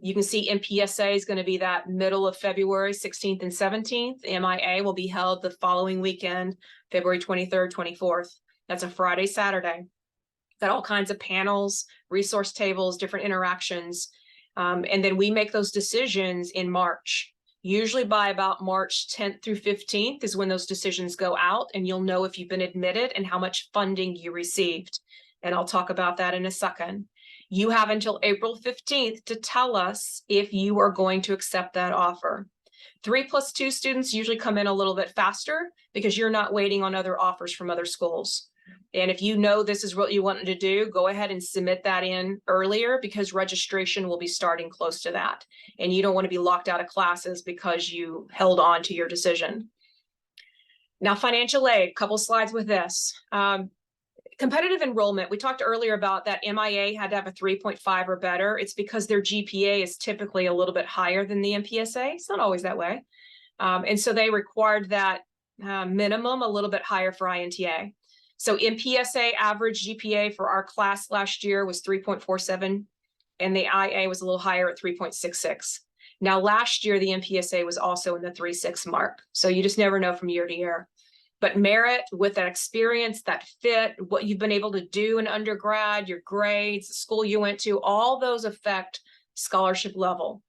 A: You can see MPSA is going to be that middle of February, 16th and 17th. MIA will be held the following weekend, February 23rd, 24th. That's a Friday, Saturday. Got all kinds of panels, resource tables, different interactions. And then we make those decisions in March. Usually by about March 10th through 15th is when those decisions go out, and you'll know if you've been admitted and how much funding you received. And I'll talk about that in a second. You have until April 15th to tell us if you are going to accept that offer. 3+2 students usually come in a little bit faster because you're not waiting on other offers from other schools. And if you know this is what you want to do, go ahead and submit that in earlier, because registration will be starting close to that. And you don't want to be locked out of classes because you held on to your decision. Now, financial aid, couple slides with this. Competitive enrollment, we talked earlier about that MIA had to have a 3.5 or better. It's because their GPA is typically a little bit higher than the MPSA. It's not always that way. And so they required that minimum a little bit higher for INTA. So MPSA average GPA for our class last year was 3.47, and the IA was a little higher at 3.66. Now, last year, the MPSA was also in the 3.6 mark. So you just never know from year to year. But merit, with that experience, that fit, what you've been able to do in undergrad, your grades, the school you went to, all those affect scholarship level.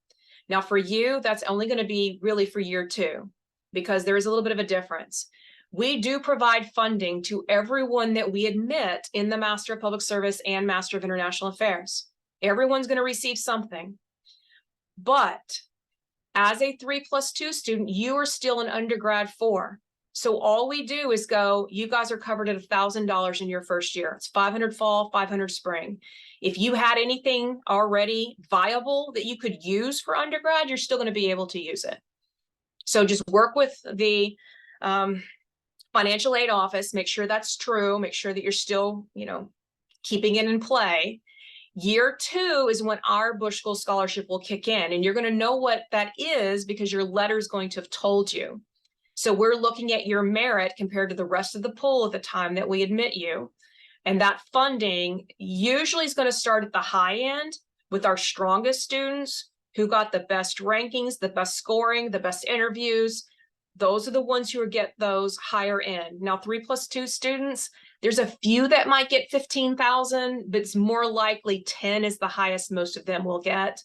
A: Now, for you, that's only going to be really for year 2, because there is a little bit of a difference. We do provide funding to everyone that we admit in the Master of Public Service and Master of International Affairs. Everyone's going to receive something. But as a 3+2 student, you are still an undergrad 4. So all we do is go, you guys are covered at $1,000 in your first year. It's $500 fall, $500 spring. If you had anything already viable that you could use for undergrad, you're still going to be able to use it. So just work with the financial aid office, make sure that's true, make sure that you're still, keeping it in play. Year 2 is when our Bush School Scholarship will kick in, and you're going to know what that is because your letter is going to have told you. So we're looking at your merit compared to the rest of the pool at the time that we admit you. And that funding usually is going to start at the high end with our strongest students who got the best rankings, the best scoring, the best interviews. Those are the ones who get those higher end. Now, 3+2 students, there's a few that might get 15,000, but it's more likely 10 is the highest most of them will get.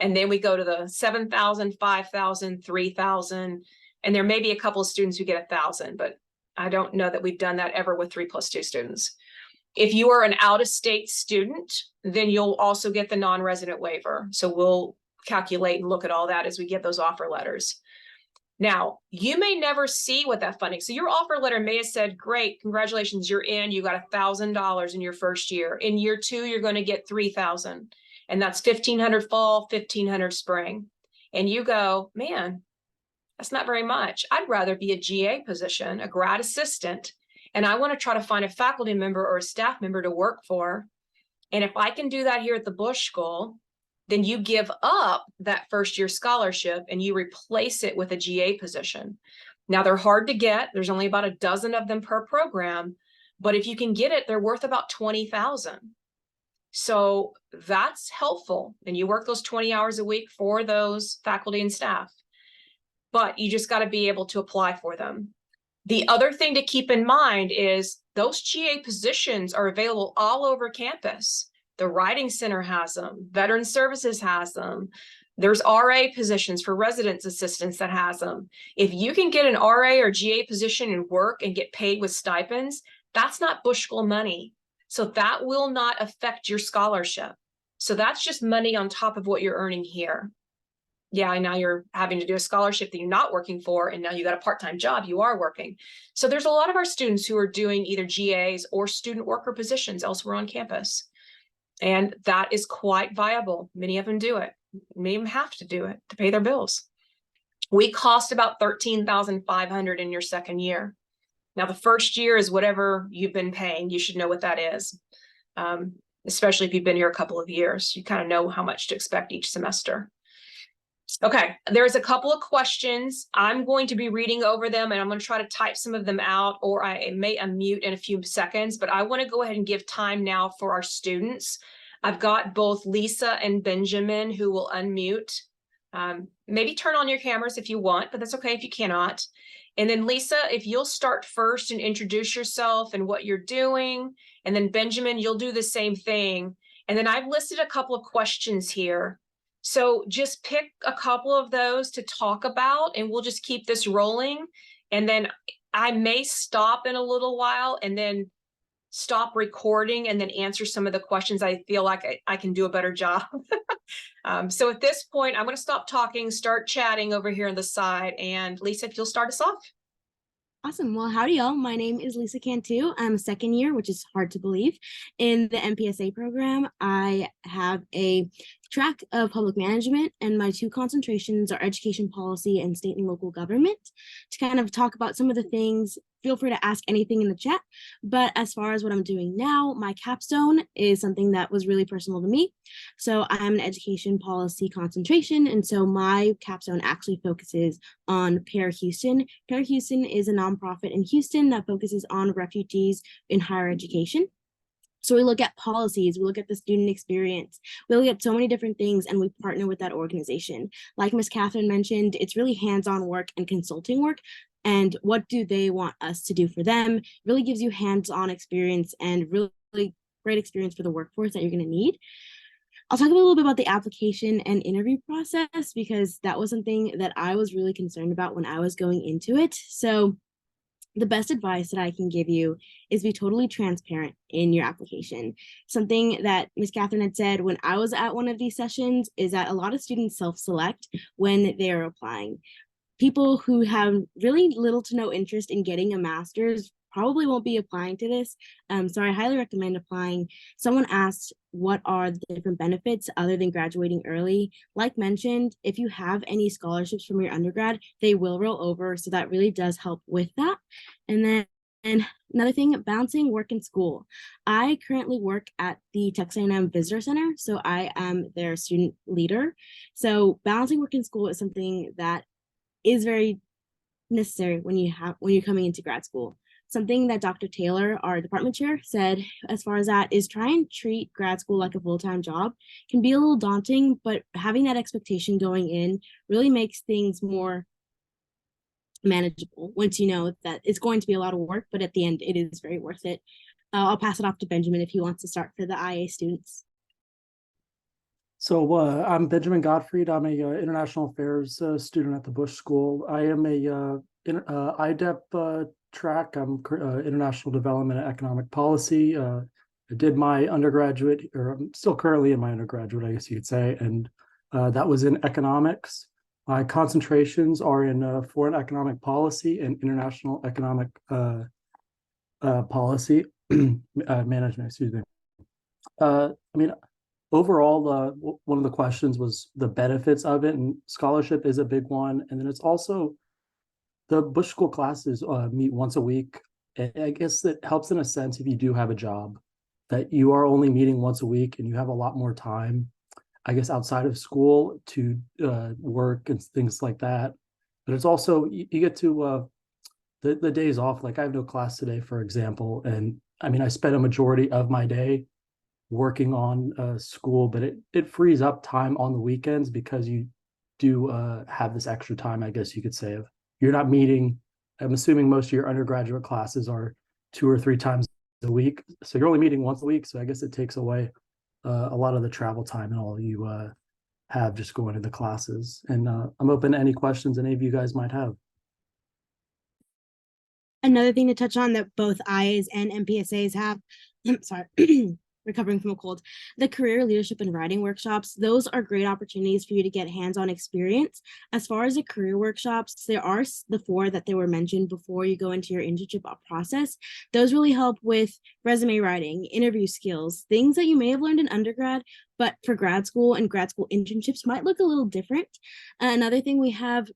A: And then we go to the 7,000, 5,000, 3,000, and there may be a couple of students who get 1,000, but I don't know that we've done that ever with 3+2 students. If you are an out-of-state student, then you'll also get the non-resident waiver. So we'll calculate and look at all that as we get those offer letters. Now, you may never see what that funding, so your offer letter may have said, great, congratulations, you're in, you got $1,000 in your first year. In year 2, you're going to get 3,000, and that's 1,500 fall, 1,500 spring. And you go, man, that's not very much. I'd rather be a GA position, a grad assistant, and I want to try to find a faculty member or a staff member to work for. And if I can do that here at the Bush School, then you give up that first year scholarship and you replace it with a GA position. Now, they're hard to get. There's only about a dozen of them per program, but if you can get it, they're worth about 20,000. So that's helpful. And you work those 20 hours a week for those faculty and staff, but you just got to be able to apply for them. The other thing to keep in mind is those GA positions are available all over campus. The Writing Center has them. Veteran Services has them. There's RA positions for residence assistants that has them. If you can get an RA or GA position and work and get paid with stipends, that's not Bush School money. So that will not affect your scholarship. So that's just money on top of what you're earning here. Yeah, and now you're having to do a scholarship that you're not working for, and now you got a part-time job, you are working. So there's a lot of our students who are doing either GAs or student worker positions elsewhere on campus. And that is quite viable. Many of them do it. Many of them have to do it to pay their bills. We cost about $13,500 in your second year. Now, the first year is whatever you've been paying. You should know what that is, especially if you've been here a couple of years. You kind of know how much to expect each semester. Okay, there's a couple of questions. I'm going to be reading over them, and I'm going to try to type some of them out, or I may unmute in a few seconds, but I want to go ahead and give time now for our students. I've got both Lisa and Benjamin who will unmute. Maybe turn on your cameras if you want, but that's okay if you cannot. And then Lisa, if you'll start first and introduce yourself and what you're doing, and then Benjamin, you'll do the same thing. And then I've listed a couple of questions here. So just pick a couple of those to talk about, and we'll just keep this rolling. And then I may stop in a little while and then stop recording and then answer some of the questions. I feel like I can do a better job. So at this point, I'm going to stop talking, start chatting over here on the side. And Lisa, if you'll start us off.
C: Awesome. Well, howdy, y'all. My name is Lisa Cantu. I'm a second year, which is hard to believe, in the MPSA program. I have a track of public management, and my 2 concentrations are education policy and state and local government. To kind of talk about some of the things, feel free to ask anything in the chat. But as far as what I'm doing now, my capstone is something that was really personal to me. So I'm an education policy concentration, and so my capstone actually focuses on Pair Houston. Pair Houston is a nonprofit in Houston that focuses on refugees in higher education. So we look at policies, we look at the student experience, we look at so many different things, and we partner with that organization. Like Ms. Catherine mentioned, it's really hands-on work and consulting work. And what do they want us to do for them? It really gives you hands-on experience and really great experience for the workforce that you're going to need. I'll talk a little bit about the application and interview process, because that was something that I was really concerned about when I was going into it. So the best advice that I can give you is be totally transparent in your application. Something that Ms. Catherine had said when I was at one of these sessions is that a lot of students self-select when they're applying. People who have really little to no interest in getting a master's probably won't be applying to this. So I highly recommend applying. Someone asked, what are the different benefits other than graduating early? Like mentioned, if you have any scholarships from your undergrad, they will roll over. So that really does help with that. And then another thing, balancing work and school. I currently work at the Texas A&M Visitor Center, so I am their student leader. So balancing work and school is something that is very necessary when you're coming into grad school. Something that Dr. Taylor, our department chair, said as far as that is try and treat grad school like a full-time job. Can be a little daunting, but having that expectation going in really makes things more manageable once you know that it's going to be a lot of work, but at the end it is very worth it. I'll pass it off to Benjamin if he wants to start for the IA students.
D: So I'm Benjamin Gottfried. I'm a international affairs student at the Bush School. I am a IDEP track. I'm international development and economic policy. I did my undergraduate, or I'm still currently in my undergraduate, I guess you could say, and that was in economics. My concentrations are in foreign economic policy and international economic policy management. Excuse me. I mean, overall, one of the questions was the benefits of it, and scholarship is a big one. And then it's also the Bush School classes meet once a week. And I guess that helps in a sense if you do have a job, that you are only meeting once a week and you have a lot more time, I guess, outside of school to work and things like that. But it's also, you get to the days off. Like I have no class today, for example. And I mean, I spent a majority of my day working on school, but it frees up time on the weekends because you do have this extra time, I guess you could say. Of you're not meeting. I'm assuming most of your undergraduate classes are 2 or 3 times a week, so you're only meeting once a week. So I guess it takes away a lot of the travel time and all you have just going to the classes. And I'm open to any questions any of you guys might have.
C: Another thing to touch on that both IAs and MPSAs have, sorry, recovering from a cold, the career leadership and writing workshops. Those are great opportunities for you to get hands-on experience. As far as the career workshops, there are the 4 that they were mentioned before you go into your internship process. Those really help with resume writing, interview skills, things that you may have learned in undergrad, but for grad school and grad school internships might look a little different. Another thing, we have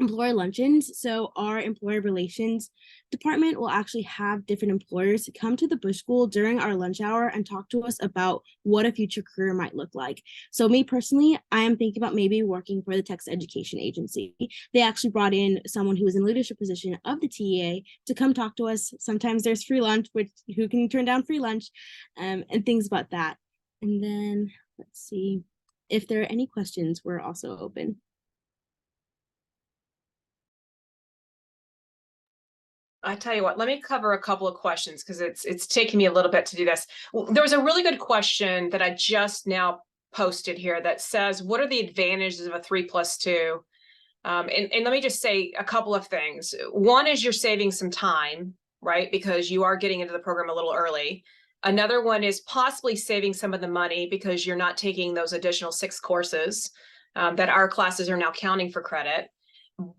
C: employer luncheons. So our employer relations department will actually have different employers come to the Bush School during our lunch hour and talk to us about what a future career might look like. So me personally, I am thinking about maybe working for the Texas Education Agency. They actually brought in someone who was in leadership position of the TEA to come talk to us. Sometimes there's free lunch, which who can turn down free lunch, and things about that. And then let's see if there are any questions. We're also open.
A: I tell you what, let me cover a couple of questions because it's taking me a little bit to do this. There was a really good question that I just now posted here that says, what are the advantages of a 3+2? And let me just say a couple of things. One is you're saving some time, right? Because you are getting into the program a little early. Another one is possibly saving some of the money because you're not taking those additional 6 courses that our classes are now counting for credit.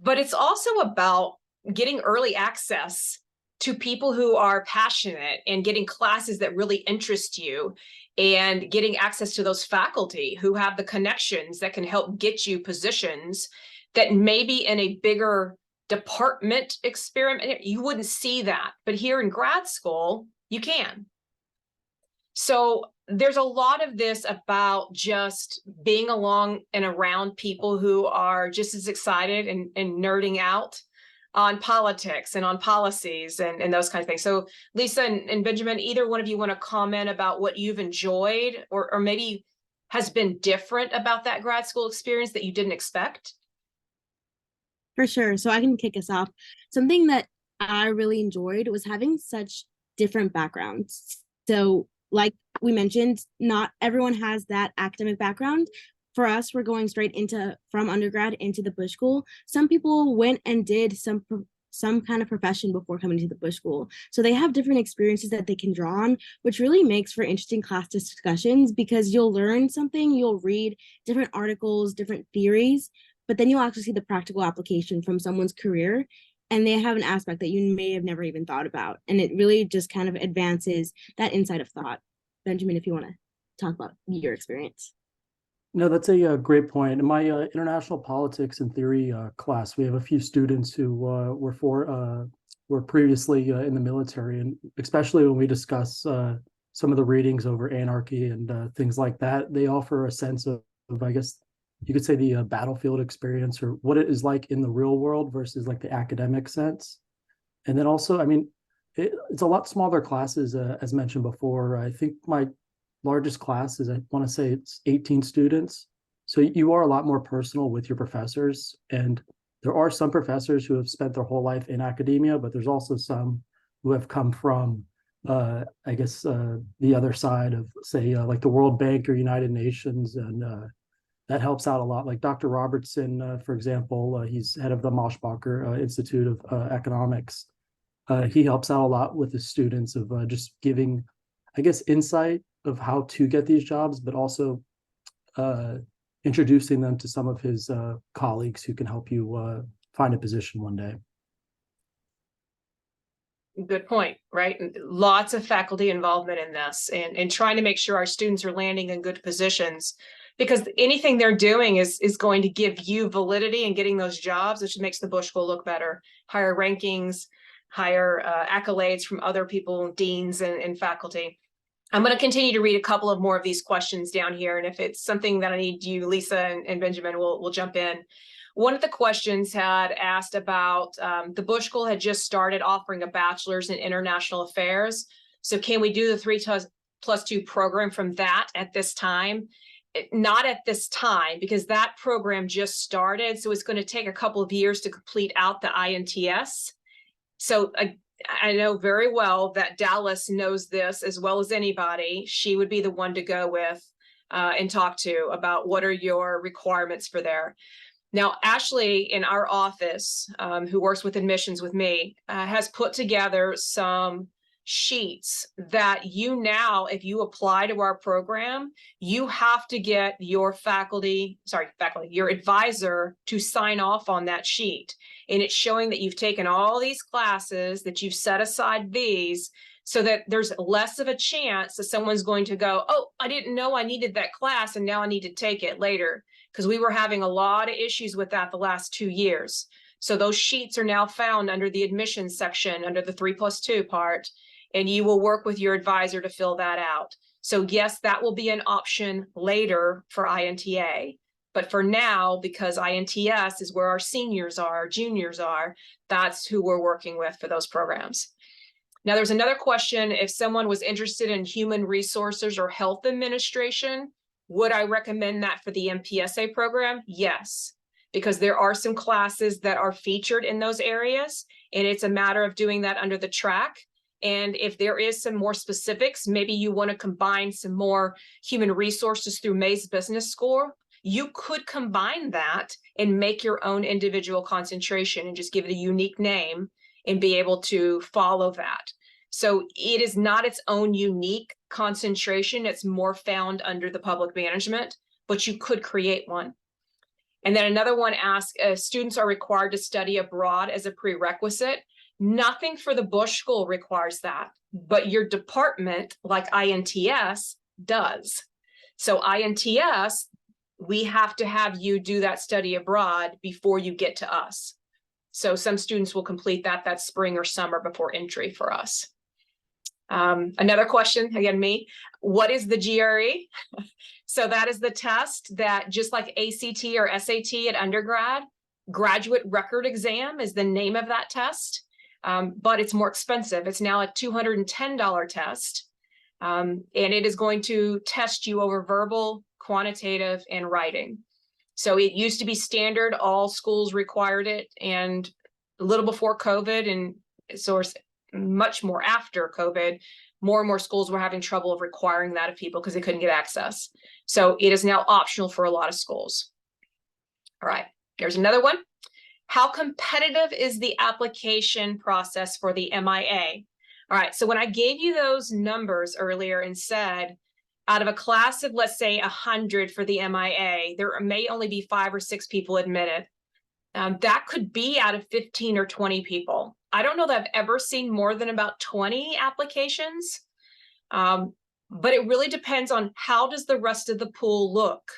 A: But it's also about getting early access to people who are passionate and getting classes that really interest you and getting access to those faculty who have the connections that can help get you positions that maybe in a bigger department experiment, you wouldn't see that. But here in grad school, you can. So there's a lot of this about just being along and around people who are just as excited and nerding out on politics and on policies and those kinds of things. So Lisa and Benjamin, either one of you want to comment about what you've enjoyed or maybe has been different about that grad school experience that you didn't expect?
C: For sure. So I can kick us off. Something that I really enjoyed was having such different backgrounds. So like we mentioned, not everyone has that academic background. For us, we're going straight from undergrad into the Bush School. Some people went and did some kind of profession before coming to the Bush School. So they have different experiences that they can draw on, which really makes for interesting class discussions because you'll learn something, you'll read different articles, different theories, but then you'll actually see the practical application from someone's career. And they have an aspect that you may have never even thought about. And it really just kind of advances that insight of thought. Benjamin, if you want to talk about your experience.
D: No, that's a great point. In my international politics and theory class, we have a few students who were previously in the military, and especially when we discuss some of the readings over anarchy and things like that, they offer a sense of I guess, you could say the battlefield experience, or what it is like in the real world versus like the academic sense. And then also, I mean, it's a lot smaller classes, as mentioned before. I think my largest class is, I want to say it's 18 students. So you are a lot more personal with your professors. And there are some professors who have spent their whole life in academia, but there's also some who have come from, I guess, the other side of, say, like the World Bank or United Nations. And that helps out a lot. Like Dr. Robertson, for example, he's head of the Moschbacher Institute of Economics. He helps out a lot with the students of just giving, I guess, insight of how to get these jobs, but also introducing them to some of his colleagues who can help you find a position one day.
A: Good point, right? Lots of faculty involvement in this, and trying to make sure our students are landing in good positions, because anything they're doing is going to give you validity in getting those jobs, which makes the Bush School look better. Higher rankings, higher accolades from other people, deans and faculty. I'm going to continue to read a couple of more of these questions down here, and if it's something that I need you, Lisa and Benjamin, we'll jump in. One of the questions had asked about the Bush School had just started offering a bachelor's in international affairs. So can we do the 3+2 program from that at this time? Not at this time, because that program just started. So it's going to take a couple of years to complete out the INTS. So I know very well that Dallas knows this as well as anybody. She would be the one to go with and talk to about what are your requirements for there. Now, Ashley in our office, who works with admissions with me, has put together some sheets that you now, if you apply to our program, you have to get your your advisor to sign off on that sheet. And it's showing that you've taken all these classes, that you've set aside these, so that there's less of a chance that someone's going to go, oh, I didn't know I needed that class and now I need to take it later. Because we were having a lot of issues with that the last 2 years. So those sheets are now found under the admissions section, under the 3+2 part, and you will work with your advisor to fill that out. So yes, that will be an option later for INTA. But for now, because INTS is where our seniors are, our juniors are, that's who we're working with for those programs. Now, there's another question. If someone was interested in human resources or health administration, would I recommend that for the MPSA program? Yes, because there are some classes that are featured in those areas, and it's a matter of doing that under the track. And if there is some more specifics, maybe you want to combine some more human resources through Mays Business School, you could combine that and make your own individual concentration and just give it a unique name and be able to follow that. So it is not its own unique concentration. It's more found under the public management, but you could create one. And then another one asks, students are required to study abroad as a prerequisite. Nothing for the Bush School requires that, but your department, like INTS, does. So INTS, we have to have you do that study abroad before you get to us. So some students will complete that spring or summer before entry for us. Another question, again, me, what is the GRE? So that is the test that, just like ACT or SAT at undergrad, graduate record exam is the name of that test, but it's more expensive. It's now a $210 test, and it is going to test you over verbal, quantitative, and writing. So it used to be standard, all schools required it, and a little before COVID, and so much more after COVID, more and more schools were having trouble of requiring that of people because they couldn't get access. So it is now optional for a lot of schools. All right, here's another one. How competitive is the application process for the MIA? All right, so when I gave you those numbers earlier and said, out of a class of, let's say, 100 for the MIA, there may only be 5 or 6 people admitted. That could be out of 15 or 20 people. I don't know that I've ever seen more than about 20 applications, but it really depends on how does the rest of the pool look.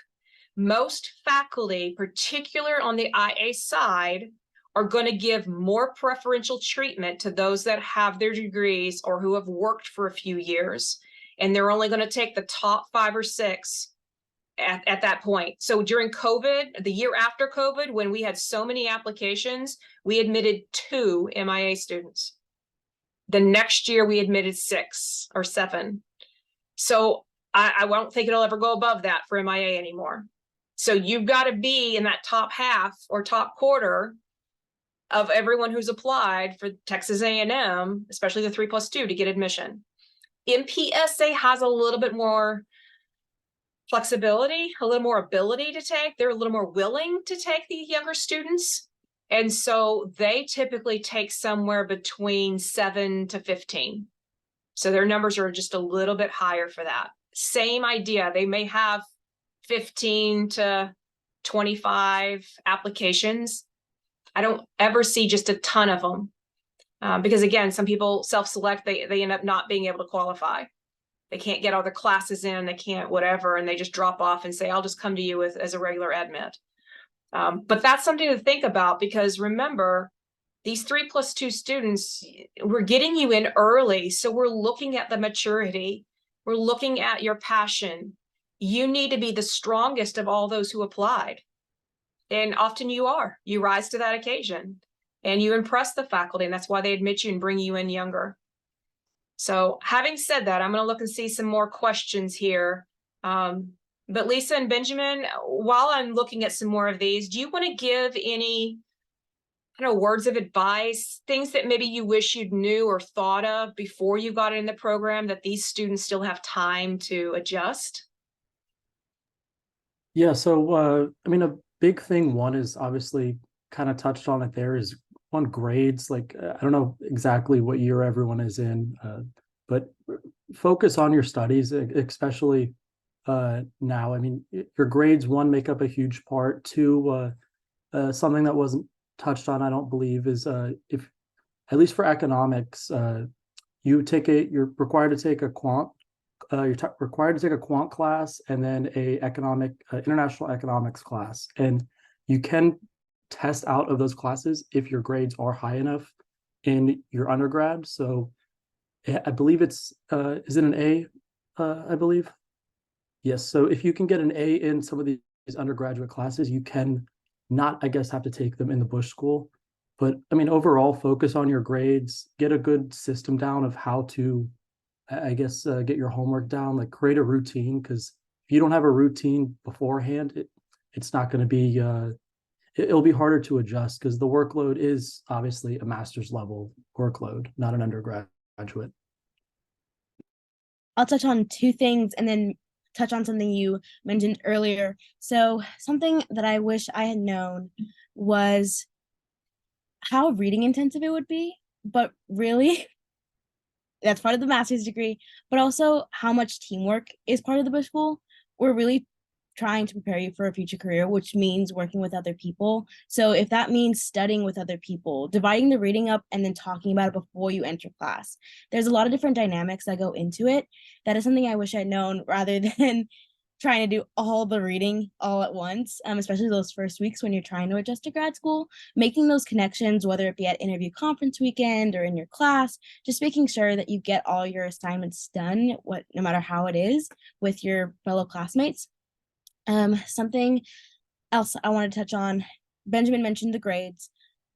A: Most faculty, particularly on the IA side, are going to give more preferential treatment to those that have their degrees or who have worked for a few years. And they're only going to take the top 5 or 6 at that point. So during COVID, the year after COVID, when we had so many applications, we admitted 2 MIA students. The next year we admitted 6 or 7. So I won't think it'll ever go above that for MIA anymore. So you've got to be in that top half or top quarter of everyone who's applied for Texas A&M, especially the 3+2, to get admission. MPSA has a little bit more flexibility, a little more ability to take. They're a little more willing to take the younger students. And so they typically take somewhere between 7 to 15. So their numbers are just a little bit higher for that. Same idea. They may have 15 to 25 applications. I don't ever see just a ton of them. Because again, some people self-select, they end up not being able to qualify. They can't get all their classes in, they can't whatever, and they just drop off and say, I'll just come to you as a regular admit. But that's something to think about, because remember, these 3+2 students, we're getting you in early. So we're looking at the maturity. We're looking at your passion. You need to be the strongest of all those who applied. And often you are. You rise to that occasion and you impress the faculty. And that's why they admit you and bring you in younger. So having said that, I'm going to look and see some more questions here. But Lisa and Benjamin, while I'm looking at some more of these, do you want to give any kind of words of advice, things that maybe you wish you'd knew or thought of before you got in the program that these students still have time to adjust?
D: Yeah, so I mean, a big thing, one is obviously kind of touched on it there, is on grades. Like, I don't know exactly what year everyone is in, but focus on your studies, especially now. I mean, your grades, one, make up a huge part. Two, something that wasn't touched on, I don't believe, is if, at least for economics, you're required to take a quant. You're required to take a quant class and then a international economics class, and you can test out of those classes if your grades are high enough in your undergrad. So I believe it's is it an A? I believe, yes. So if you can get an A in some of these undergraduate classes, you can not, I guess, have to take them in the Bush School. But I mean, overall, focus on your grades, get a good system down of how to, I guess, get your homework down, like create a routine, because if you don't have a routine beforehand, it's not going to be, it'll be harder to adjust, because the workload is obviously a master's level workload, not an undergraduate.
C: I'll touch on 2 things and then touch on something you mentioned earlier. So something that I wish I had known was how reading intensive it would be, but really that's part of the master's degree, but also how much teamwork is part of the Bush School. We're really trying to prepare you for a future career, which means working with other people. So if that means studying with other people, dividing the reading up and then talking about it before you enter class, there's a lot of different dynamics that go into it. That is something I wish I'd known, rather than trying to do all the reading all at once, especially those first weeks when you're trying to adjust to grad school. Making those connections, whether it be at interview conference weekend or in your class, just making sure that you get all your assignments done, no matter how it is, with your fellow classmates. Something else I want to touch on, Benjamin mentioned the grades.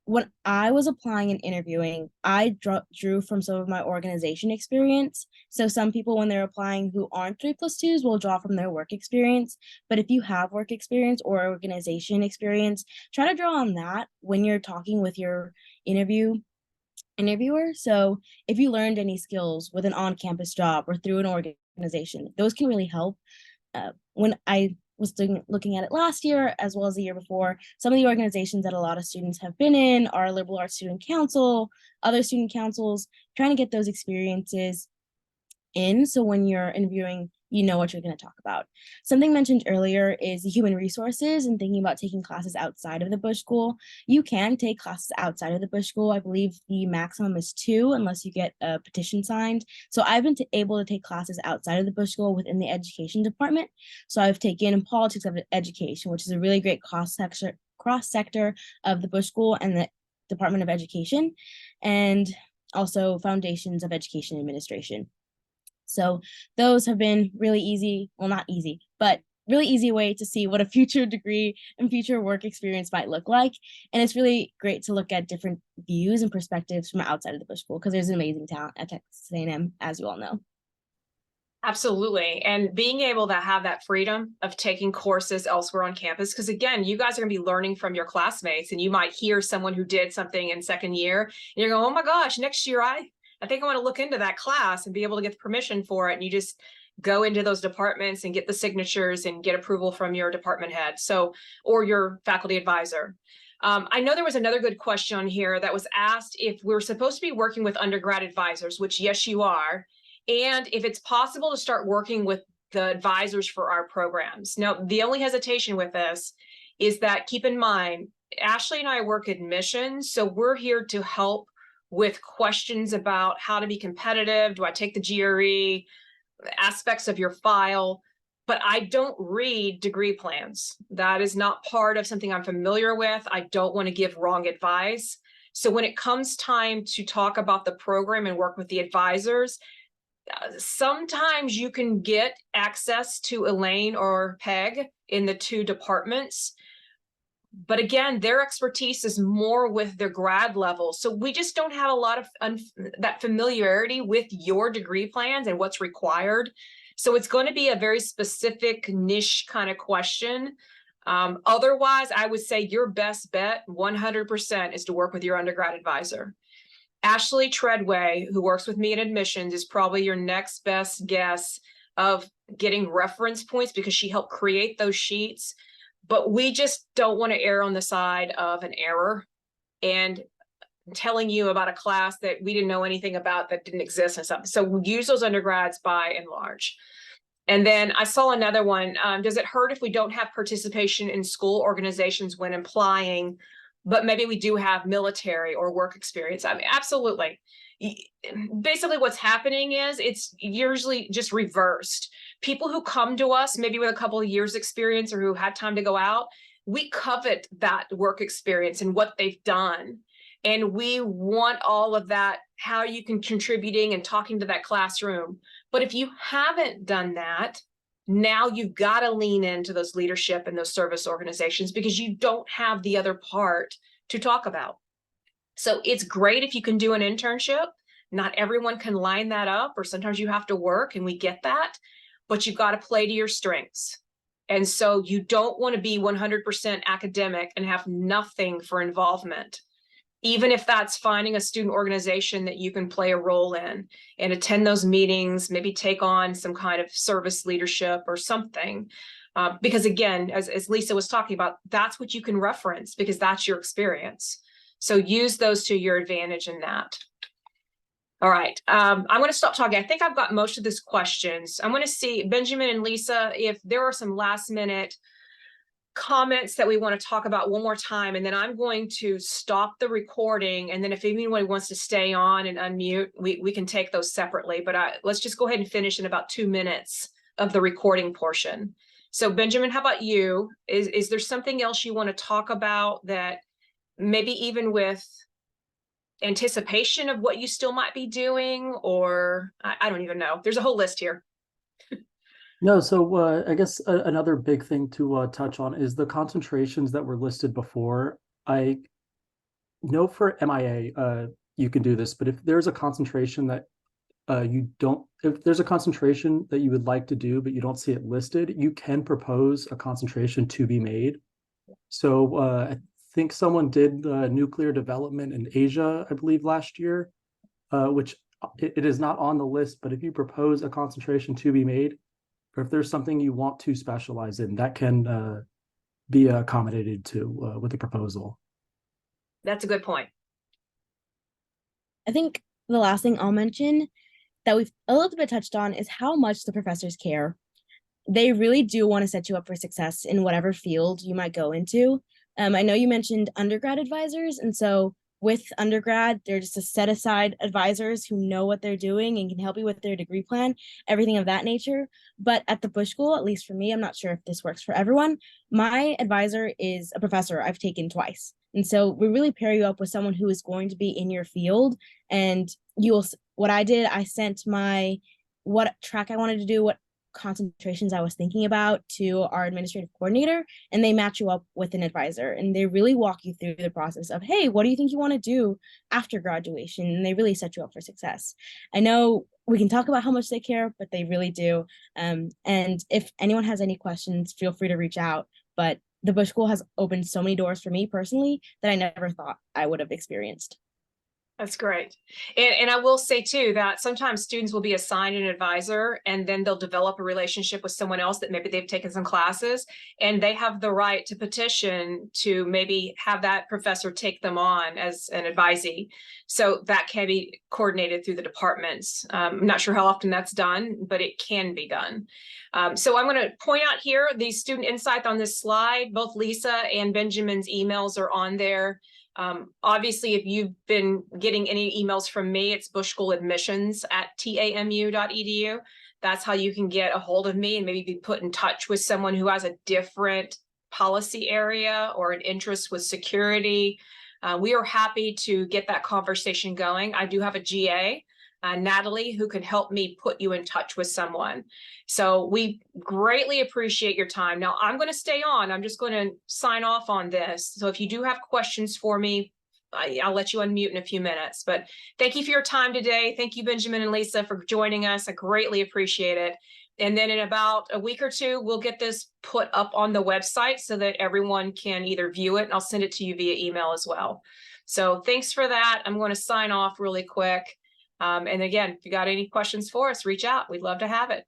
C: When I was applying and interviewing, I drew from some of my organization experience. So some people, when they're applying who aren't 3+2s, will draw from their work experience. But if you have work experience or organization experience, try to draw on that when you're talking with your interviewer. So if you learned any skills with an on-campus job or through an organization, those can really help. When I was looking at it last year as well as the year before, some of the organizations that a lot of students have been in are Liberal Arts Student Council, other student councils, trying to get those experiences in, so when you're interviewing, you know what you're going to talk about. Something mentioned earlier is the human resources and thinking about taking classes outside of the Bush School. You can take classes outside of the Bush School. I believe the maximum is 2 unless you get a petition signed. So I've been able to take classes outside of the Bush School within the education department. So I've taken politics of education, which is a really great cross sector of the Bush School and the Department of Education, and also foundations of education administration. So those have been really easy. Well, not easy, but really easy way to see what a future degree and future work experience might look like. And it's really great to look at different views and perspectives from outside of the Bush School, because there's amazing talent at Texas A&M, as you all know.
A: Absolutely. And being able to have that freedom of taking courses elsewhere on campus, because again, you guys are going to be learning from your classmates, and you might hear someone who did something in second year, and you're going, oh my gosh, next year I think I want to look into that class and be able to get the permission for it. And you just go into those departments and get the signatures and get approval from your department head. So, or your faculty advisor. I know there was another good question on here that was asked if we're supposed to be working with undergrad advisors, which yes, you are. And if it's possible to start working with the advisors for our programs. Now, the only hesitation with this is that keep in mind, Ashley and I work admissions, so we're here to help with questions about how to be competitive. Do I take the GRE, aspects of your file? But I don't read degree plans. That is not part of something I'm familiar with. I don't want to give wrong advice. So when it comes time to talk about the program and work with the advisors, sometimes you can get access to Elaine or Peg in the two departments. But again, their expertise is more with their grad level. So we just don't have a lot of that familiarity with your degree plans and what's required. So it's going to be a very specific niche kind of question. Otherwise, I would say your best bet 100% is to work with your undergrad advisor. Ashley Treadway, who works with me in admissions, is probably your next best guess of getting reference points because she helped create those sheets. But we just don't want to err on the side of an error and telling you about a class that we didn't know anything about, that didn't exist and something. So we use those undergrads by and large. And then I saw another one. Does it hurt if we don't have participation in school organizations when applying, but maybe we do have military or work experience? I mean, absolutely. Basically what's happening is it's usually just reversed. People who come to us maybe with a couple of years experience or who had time to go out, we covet that work experience and what they've done. And we want all of that, how you can contributing and talking to that classroom. But if you haven't done that, now you've got to lean into those leadership and those service organizations because you don't have the other part to talk about. So it's great if you can do an internship. Not everyone can line that up, or sometimes you have to work, and we get that, but you've got to play to your strengths. And so you don't want to be 100% academic and have nothing for involvement, even if that's finding a student organization that you can play a role in and attend those meetings, maybe take on some kind of service leadership or something. Because again, as Lisa was talking about, that's what you can reference because that's your experience. So use those to your advantage in that. All right, I'm going to stop talking. I think I've got most of these questions. I'm going to see, Benjamin and Lisa, if there are some last minute comments that we want to talk about one more time, and then I'm going to stop the recording. And then if anyone wants to stay on and unmute, we can take those separately. But let's just go ahead and finish in about 2 minutes of the recording portion. So Benjamin, how about you? Is there something else you want to talk about that maybe even with anticipation of what you still might be doing, or I don't even know. There's a whole list here.
D: No, so I guess another big thing to touch on is the concentrations that were listed before. I know for MIA, you can do this, but if there's a concentration that if there's a concentration that you would like to do, but you don't see it listed, you can propose a concentration to be made. So I think someone did nuclear development in Asia, I believe last year, which it is not on the list, but if you propose a concentration to be made, or if there's something you want to specialize in, that can be accommodated to with the proposal.
A: That's a good point.
C: I think the last thing I'll mention that we've a little bit touched on is how much the professors care. They really do want to set you up for success in whatever field you might go into. I know you mentioned undergrad advisors, and so with undergrad, they're just a set aside advisors who know what they're doing and can help you with their degree plan, everything of that nature. But at the Bush School, at least for me, I'm not sure if this works for everyone, my advisor is a professor I've taken twice. And so we really pair you up with someone who is going to be in your field. And what I did, I sent what track I wanted to do, what concentrations I was thinking about to our administrative coordinator, and they match you up with an advisor, and they really walk you through the process of, hey, what do you think you want to do after graduation? And they really set you up for success. I know we can talk about how much they care, but they really do. And if anyone has any questions, feel free to reach out. But the Bush School has opened so many doors for me personally that I never thought I would have experienced.
A: That's great. And I will say too, that sometimes students will be assigned an advisor and then they'll develop a relationship with someone else that maybe they've taken some classes, and they have the right to petition to maybe have that professor take them on as an advisee. So that can be coordinated through the departments. I'm not sure how often that's done, but it can be done. So I'm going to point out here the student insight on this slide. Both Lisa and Benjamin's emails are on there. Obviously, if you've been getting any emails from me, it's bushschool.admissions@tamu.edu. That's how you can get a hold of me and maybe be put in touch with someone who has a different policy area or an interest with security. We are happy to get that conversation going. I do have a GA, Natalie, who can help me put you in touch with someone. So we greatly appreciate your time. Now I'm going to stay on. I'm just going to sign off on this. So if you do have questions for me, I'll let you unmute in a few minutes. But thank you for your time today. Thank you, Benjamin and Lisa, for joining us. I greatly appreciate it. And then in about a week or two, we'll get this put up on the website so that everyone can either view it, and I'll send it to you via email as well. So thanks for that. I'm going to sign off really quick. And again, if you got any questions for us, reach out. We'd love to have it.